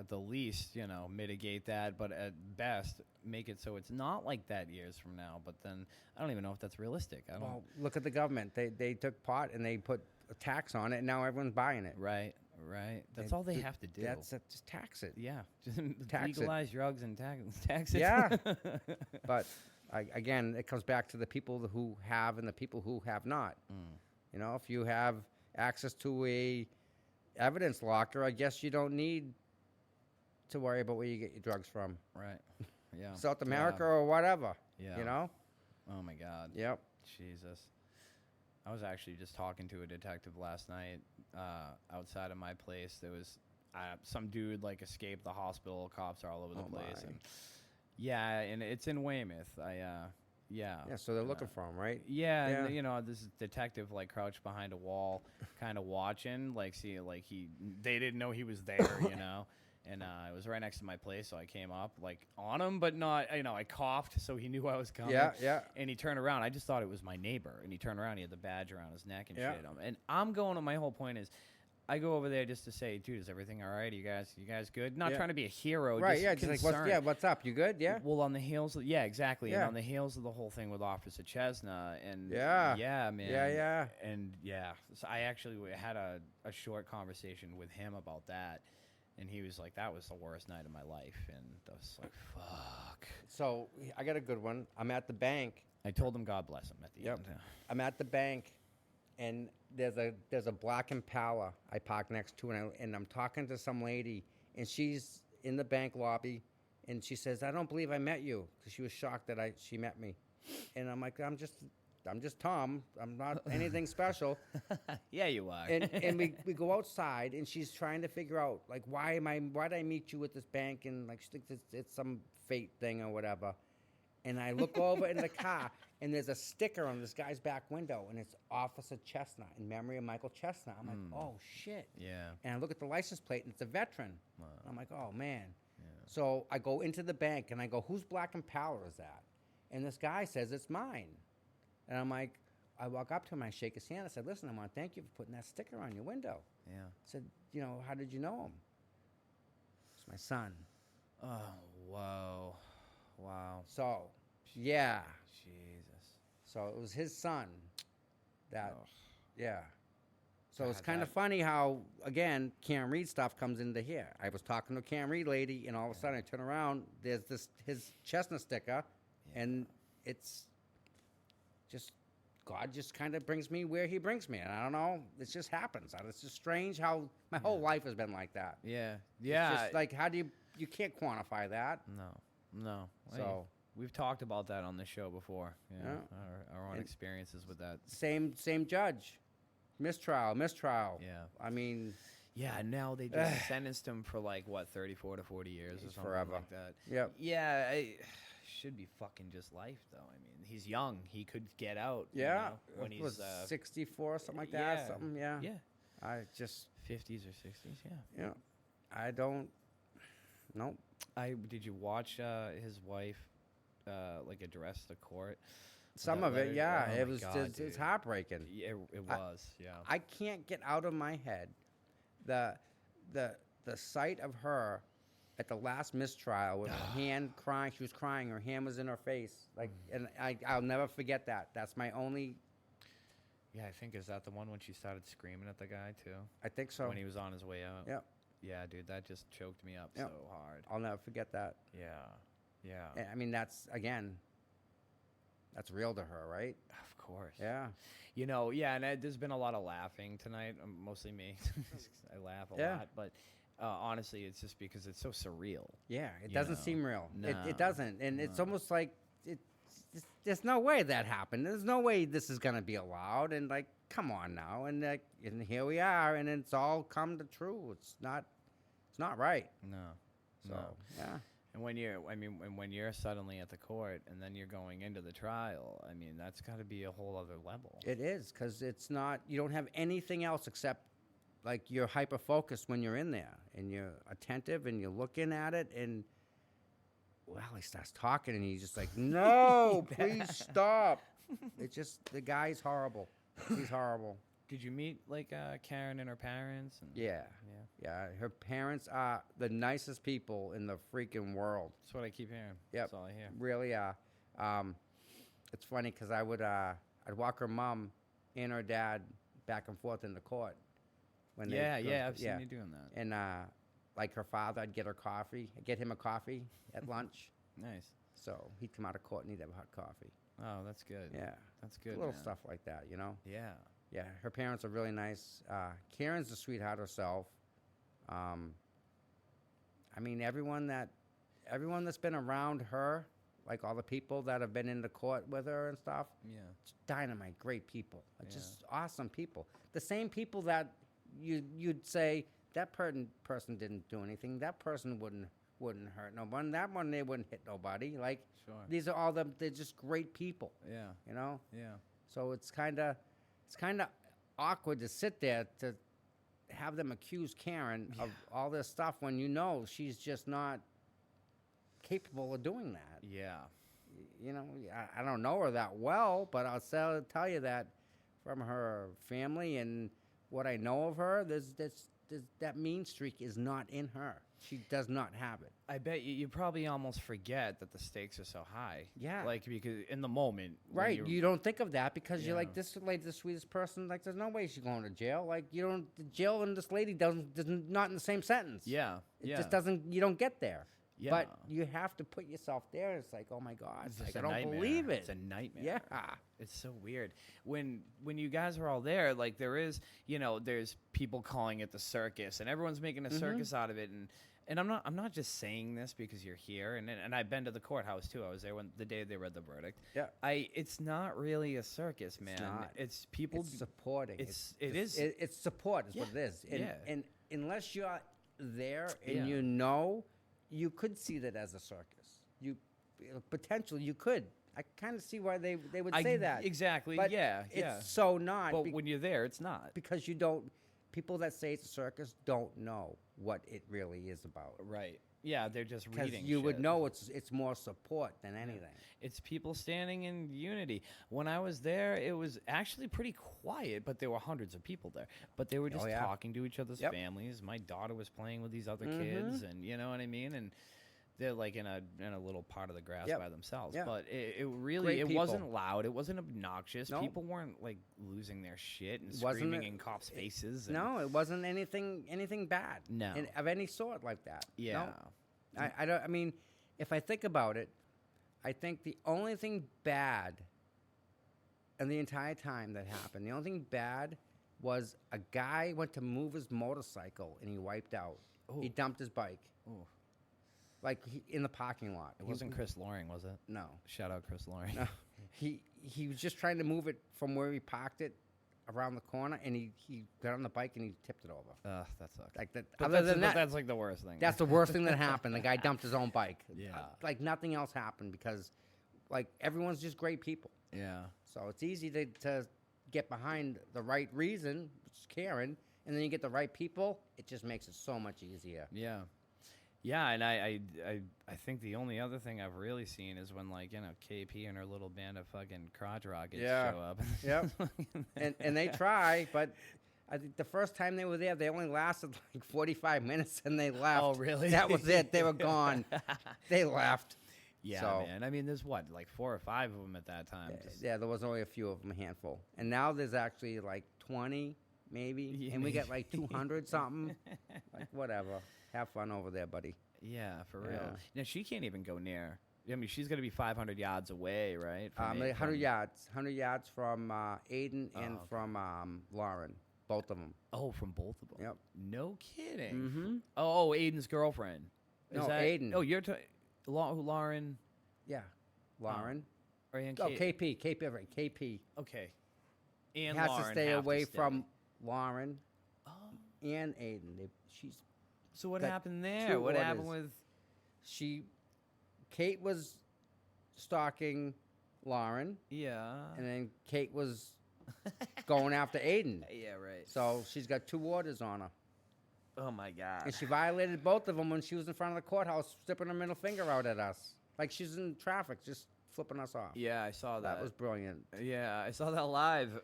the least, mitigate that, but at best, make it so it's not like that years from now. But then I don't even know if that's realistic. I don't. Well, look at the government. They took pot and they put a tax on it, and now everyone's buying it. Right. That's all they have to do. That's it. Just tax it. Yeah, just Tax it. legalize drugs and tax it. Yeah. But again, it comes back to the people who have and the people who have not. If you have access to a evidence locker, I guess you don't need to worry about where you get your drugs from. Right. Yeah. South America or whatever. Yeah. Oh my God. Yep. Jesus. I was actually just talking to a detective last night outside of my place. There was some dude like escaped the hospital. Cops are all over the place. my. And yeah, and it's in Weymouth. Yeah. Yeah, so they're looking for him, right? Yeah, Yeah. and this detective like crouched behind a wall, kind of watching, like see, like they didn't know he was there, And it was right next to my place, so I came up like on him, but not. I coughed, so he knew I was coming. Yeah. And he turned around. I just thought it was my neighbor, and he turned around. He had the badge around his neck and Yeah. shit. And I'm going. My whole point is, I go over there just to say, dude, is everything all right? You guys good? Not Yeah. trying to be a hero, Right, just yeah. Just like, concerned. what's up? You good? Yeah. Well, on the heels, exactly. Yeah. And on the heels of the whole thing with Officer Chesna, and Yeah. man, Yeah. and so I actually had a short conversation with him about that, and he was like, "That was the worst night of my life," and I was like, "Fuck." So I got a good one. I'm at the bank. I told him, "God bless him." At the Yep. end, I'm at the bank, and there's a black Impala I park next to, and I'm talking to some lady, and she's in the bank lobby, and she says, "I don't believe I met you," because she was shocked that she met me, and I'm like, "I'm just Tom. I'm not anything special." Yeah, you are. And we go outside, and she's trying to figure out, like, why did I meet you at this bank, and like she thinks it's some fate thing or whatever. And I look over in the car, and there's a sticker on this guy's back window, and it's Officer Chestnut, in memory of Michael Chestnut. I'm like, oh, shit. Yeah. And I look at the license plate, and it's a veteran. Wow. And I'm like, oh, man. Yeah. So I go into the bank, and I go, whose black and pallor is that? And this guy says, it's mine. And I'm like, I walk up to him, I shake his hand, I said, listen, I want to thank you for putting that sticker on your window. Yeah. I said, how did you know him? It's my son. Oh, wow. Wow. So, yeah. Jesus. So it was his son that, Oh. yeah. So it's God, kind of funny how, again, Cam Reed stuff comes into here. I was talking to a Cam Reed lady, and all of a sudden I turn around, there's his chestnut sticker, and it's just, God just kind of brings me where he brings me. And I don't know, it just happens. It's just strange how my whole life has been like that. Yeah. It's Yeah. just like, how do you can't quantify that. No. So we've talked about that on the show before. Yeah. Our own And experiences with that. same judge, mistrial. Yeah. I mean, Yeah. Now they just sentenced him for 34 to 40 years or something forever. like that. Yep. Yeah. Should be fucking just life though. I mean, he's young. He could get out. yeah, When it he's was 64, something like that. yeah. Something, yeah. Yeah. I just, 50s or 60s. Yeah. I don't. Nope. Did you watch his wife address the court? Some That of letter? it, yeah. Oh it my was God, it's dude. heartbreaking. Yeah, it was. Yeah. I can't get out of my head the sight of her at the last mistrial with her hand crying. She was crying. Her hand was in her face. And I'll never forget that. That's my only. Yeah, I think is that the one when she started screaming at the guy too? I think so. When he was on his way out. Yep. Yeah, dude, that just choked me up Yep. so hard. I'll never forget that. Yeah. Yeah. And, I mean, that's real to her, right? Of course. Yeah. Yeah, and there's been a lot of laughing tonight, mostly me. I laugh a Yeah. lot, but honestly, it's just because it's so surreal. Yeah, it You doesn't know, seem real. no, It doesn't, and it's no. almost like there's no way that happened. There's no way this is gonna be allowed. And come on now, and here we are, and it's all come to true. It's not right. No. So No. yeah, And when you're suddenly at the court and then you're going into the trial, I mean, that's got to be a whole other level. it is, because it's not. You don't have anything else except you're hyper focused when you're in there, and you're attentive, and you're looking at it, and well, he starts talking, and he's just like, no, please stop. It's just, the guy's horrible. He's horrible. Did you meet Karen and her parents? And Yeah. Yeah. Her parents are the nicest people in the freaking world. That's what I keep hearing. Yep. That's all I hear. Really are. It's funny because I'd walk her mom and her dad back and forth in the court. When I've seen you doing that. And her father, I'd get him a coffee at lunch. Nice. So he'd come out of court and he'd have a hot coffee. Oh, that's good. Yeah. That's good. Little man. stuff like that, Yeah. Yeah, her parents are really nice. Karen's a sweetheart herself. I mean, everyone that's been around her, all the people that have been in the court with her and stuff, Yeah. it's dynamite, great people. It's Yeah. just awesome people. The same people that you'd say, that person didn't do anything. That person wouldn't hurt no one. That one, they wouldn't hit nobody. Sure. These are all they're just great people, Yeah. Yeah. So it's kind of awkward to sit there to have them accuse Karen of all this stuff when she's just not capable of doing that. Yeah. I don't know her that well, but I'll tell you that from her family and what I know of her, there's that mean streak is not in her. She does not have it. I bet you probably almost forget that the stakes are so high. Yeah. Because in the moment. when Right, you're- you don't think of that because you're Yeah. like, this lady's the sweetest person. There's no way she's going to jail. The jail and this lady doesn't not in the same sentence. Yeah. It yeah. just doesn't. You don't get there. Yeah. But you have to put yourself there. It's like, oh my God, It's I just a don't nightmare. believe it. It's a nightmare. Yeah. It's so weird. When you guys are all there, there is, there's people calling it the circus, and everyone's making a circus out of it. And And I'm not just saying this because you're here, and I've been to the courthouse too. I was there the day they read the verdict. Yeah. It's not really a circus, man. not. It's people. It's supporting. It's support is what it is. And, Yeah. and unless you're there and Yeah. you know, you could see that as a circus. You potentially you could. I kind of see why they would say that. Exactly. But yeah. it's Yeah. so not. But when you're there, it's not. because you don't. People that say it's a circus don't know what it really is about. Right. Yeah, they're just Because reading. you would shit. know it's more support than anything. It's people standing in unity. When I was there, it was actually pretty quiet, but there were hundreds of people there. But they were just yeah. talking to each other's Yep. families. My daughter was playing with these other kids, and you know what I mean. And they're like in a little part of the grass Yep. by themselves. Yeah. But it really Great it people. wasn't loud. It wasn't obnoxious. No. People weren't like losing their shit and Wasn't screaming it- in cops' faces. and- No, it wasn't anything bad. No. Of any sort like that. Yeah. No. I don't. I mean, if I think about it, I think the only thing bad, and the entire time that happened, the only thing bad was a guy went to move his motorcycle and he wiped out. He Ooh. dumped his bike, Ooh. like in the parking lot. It wasn't Chris Loring, was it? No. Shout out Chris Loring. No. He was just trying to move it from where he parked it around the corner, and he got on the bike and he tipped it over. Ugh, that sucks. Like that. But Other than that, that's like the worst thing. that's the worst thing that happened. The guy dumped his own bike. Yeah. Like nothing else happened because, like, everyone's just great people. yeah. So it's easy to get behind the right reason, which is caring, and then you get the right people. It just makes it so much easier. Yeah. Yeah, and I think the only other thing I've really seen is when, like, you know, KP and her little band of fucking crotch rockets Yeah. show up. Yep. and they try, but I think the first time they were there, they only lasted like 45 minutes and they left. Oh, really? That was it. They were gone. They left. Yeah, So- man. I mean, there's what, like 4 or 5 of them at that time. Yeah, there was only a few of them, a handful. And now there's actually like 20, maybe. Yeah, And we get maybe. like 200 something. Like, whatever. Have fun over there, buddy. Yeah, for real. Yeah. Now, she can't even go near. I mean, she's going to be 500 yards away, right? from Like 100 from- yards. 100 yards from Aiden and okay. from Lauren. Both of them. Oh, from both of them. Yep. No kidding. Mm-hmm. Oh, Aiden's girlfriend. Is No, that, Aiden. Oh, you're Lauren Yeah. Lauren. or Ann Oh, Kate? KP. KP, right. KP. Okay. And Has Lauren to stay have away stay. from Lauren Oh. and Aiden. She's So what got happened there? 2 What happened orders. with? Kate was stalking Lauren, Yeah. and then Kate was going after Aiden. Yeah. Right. So she's got 2 orders on her. Oh my God. And she violated both of them when she was in front of the courthouse, flipping her middle finger out at us. Like she's in traffic, just flipping us off. Yeah, I saw that. That was brilliant. Yeah, I saw that live,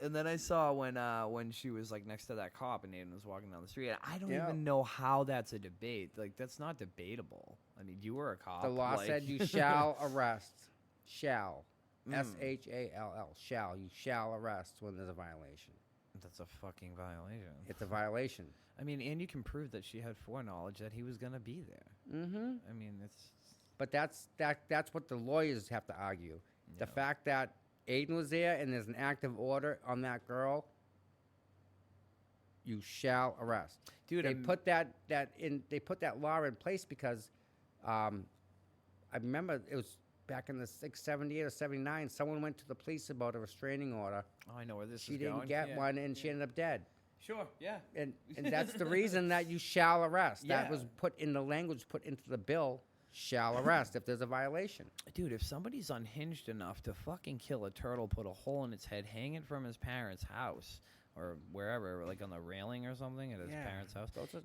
and then I saw when she was like next to that cop and Aiden was walking down the street. And I don't Yeah. even know how that's a debate. Like that's not debatable. I mean, you were a cop. The law like- said you shall arrest. Shall. Mm. SHALL. Shall. You shall arrest when there's a violation. That's a fucking violation. It's a violation. I mean, and you can prove that she had foreknowledge that he was gonna be there. Mm-hmm. I mean, it's But that's what the lawyers have to argue. The Yeah. fact that Aiden was there and there's an active order on that girl, you shall arrest. dude. They put that law in place because I remember it was back in the 78 or 79. Someone went to the police about a restraining order. Oh, I know where this She is didn't going. get Yeah. one, and she ended up dead. Sure. Yeah. And that's the reason that you shall arrest. That Yeah. was put in the language put into the bill. Shall arrest if there's a violation. Dude, if somebody's unhinged enough to fucking kill a turtle, put a hole in its head, hang it from his parents' house or wherever, like on the railing or something at his Yeah. parents' house. Those are,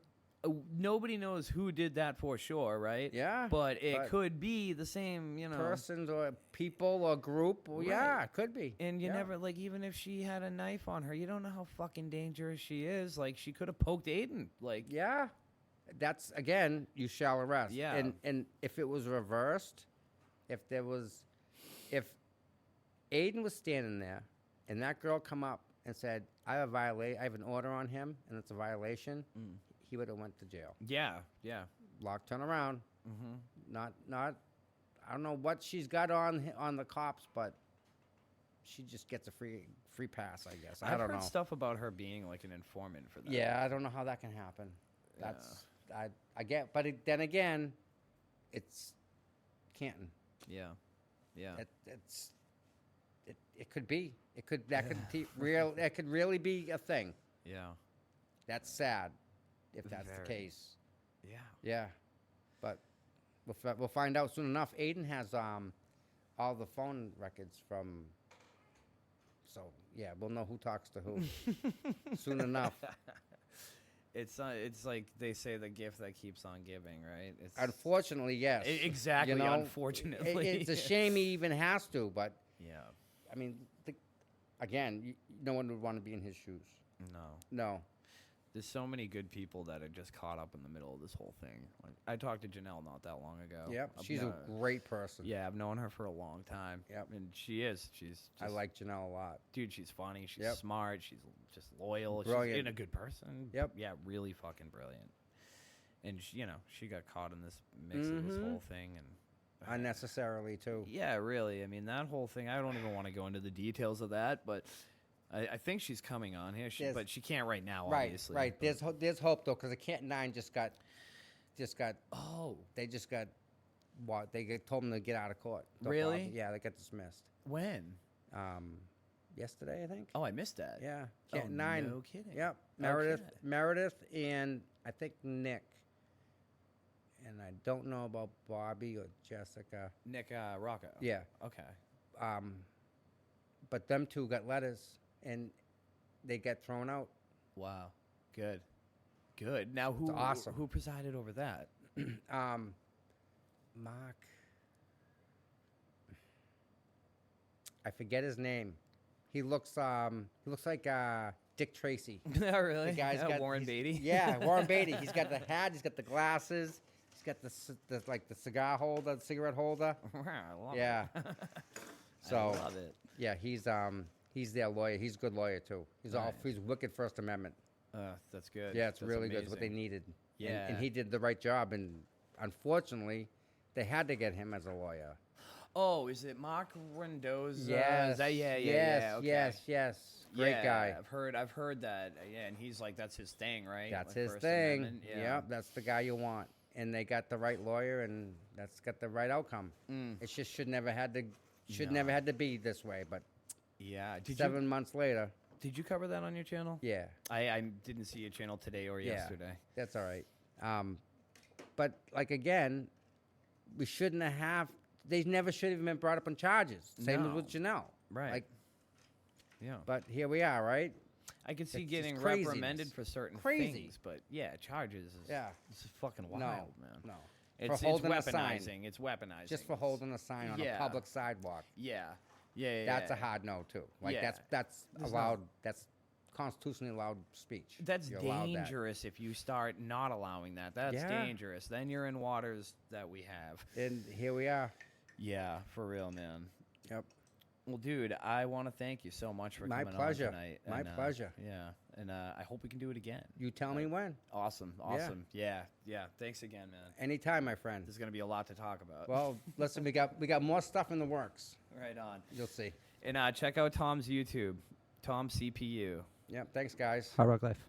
Nobody knows who did that for sure, right? yeah. But it but could be the same, you know. persons or people or group. Well, yeah, Right. it could be. And you Yeah. never, like, even if she had a knife on her, you don't know how fucking dangerous she is. Like, she could have poked Aiden. Like, Yeah. That's again, you shall arrest. Yeah. And if it was reversed, if Aiden was standing there and that girl come up and said, I have an order on him and it's a violation, he would have went to jail. yeah. Lock, turn around. Mm-hmm. Not I don't know what she's got on the cops, but she just gets a free pass, I guess. I I've don't heard know. stuff about her being like an informant for them. Yeah, I don't know how that can happen. I get, but then again, it's Canton. Yeah. Yeah. It could be. That could really be a thing. Yeah. That's sad, if that's the Very. case. Yeah. Yeah, but we'll find out soon enough. Aiden has all the phone records from. So yeah, we'll know who talks to who soon enough. It's like they say, the gift that keeps on giving, right? It's Unfortunately, yes. Exactly. You know, Unfortunately, it's a shame he even has to. But yeah. I mean, again, no one would want to be in his shoes. No. No. There's so many good people that are just caught up in the middle of this whole thing. Like, I talked to Janelle not that long ago. Yep, I've she's a great person. Yeah, I've known her for a long time. Yep. And she is. She's just, I like Janelle a lot. dude, she's funny. She's Yep. smart. She's just loyal. Brilliant. She's a good person. Yep. Yeah, really fucking brilliant. And, she got caught in this mix of this whole thing. And Unnecessarily, too. yeah, really. I mean, that whole thing, I don't even want to go into the details of that, but I think she's coming on here, but she can't right now, obviously. Right. But- There's hope, though, because the Canton 9 just got. Oh, They just got. What? Told them to get out of court. No Really? problem. Yeah, they got dismissed. when? Yesterday, I think. Oh, I missed that. Yeah. Oh, Canton 9. no kidding. Yep. Okay. Meredith, and I think Nick. And I don't know about Bobby or Jessica. Nick Rocco. Yeah. Okay. But them two got letters, and they get thrown out. Wow. Good. Good. Now, It's awesome. who presided over that? Mark. I forget his name. He looks like Dick Tracy. Oh, really? The guy's got Warren he's- Beatty. Yeah, Warren Beatty. He's got the hat. He's got the glasses. He's got the cigar holder, the cigarette holder. I love Yeah. it. So I love it. yeah, he's their lawyer. He's a good lawyer too. He's wicked First Amendment. That's good. Yeah, it's That's really good. It's what they amazing. needed. Yeah. And he did the right job. And unfortunately, they had to get him as a lawyer. Oh, is it Mark Rendoza? Yes. Is that, yeah. Okay. Yes. Great Yeah, guy. I've heard that. Yeah, and he's like, that's his thing, right? That's Like his First thing. Amendment, yeah. Yep, that's the guy you want. And they got the right lawyer, and that's got the right outcome. It just should never had to be this way. But Yeah. 7 months later, Did you cover that on your channel? yeah, I didn't see your channel today or Yeah. yesterday. that's all right. But like again, we shouldn't have. They never should have been brought up on charges. Same as No. with Janelle. Right. Like, Yeah. but here we are, right? I could see It's just getting craziness. reprimanded for certain Crazy. things, but yeah, charges is Yeah. it's fucking wild, man. No. It's holding a sign. weaponizing. It's weaponizing. Just for holding a sign on Yeah. a public sidewalk. Yeah. Yeah. That's a yeah. hard no too. Like Yeah. that's There's allowed. That's constitutionally allowed speech. That's You're allowed that. dangerous if you start not allowing that. That's Yeah. dangerous. Then you're in waters that we have. And here we are. Yeah, for real, man. Yep. Well, dude, I want to thank you so much for My coming pleasure. on tonight. My And, pleasure. Yeah, and I hope we can do it again. You tell me when. Awesome. Yeah. Thanks again, man. Anytime, my friend. There's gonna be a lot to talk about. Well, listen, we got more stuff in the works. right on. You'll see. And check out Tom's YouTube, Tom CPU. Yep. Thanks, guys. Hard Rock Life.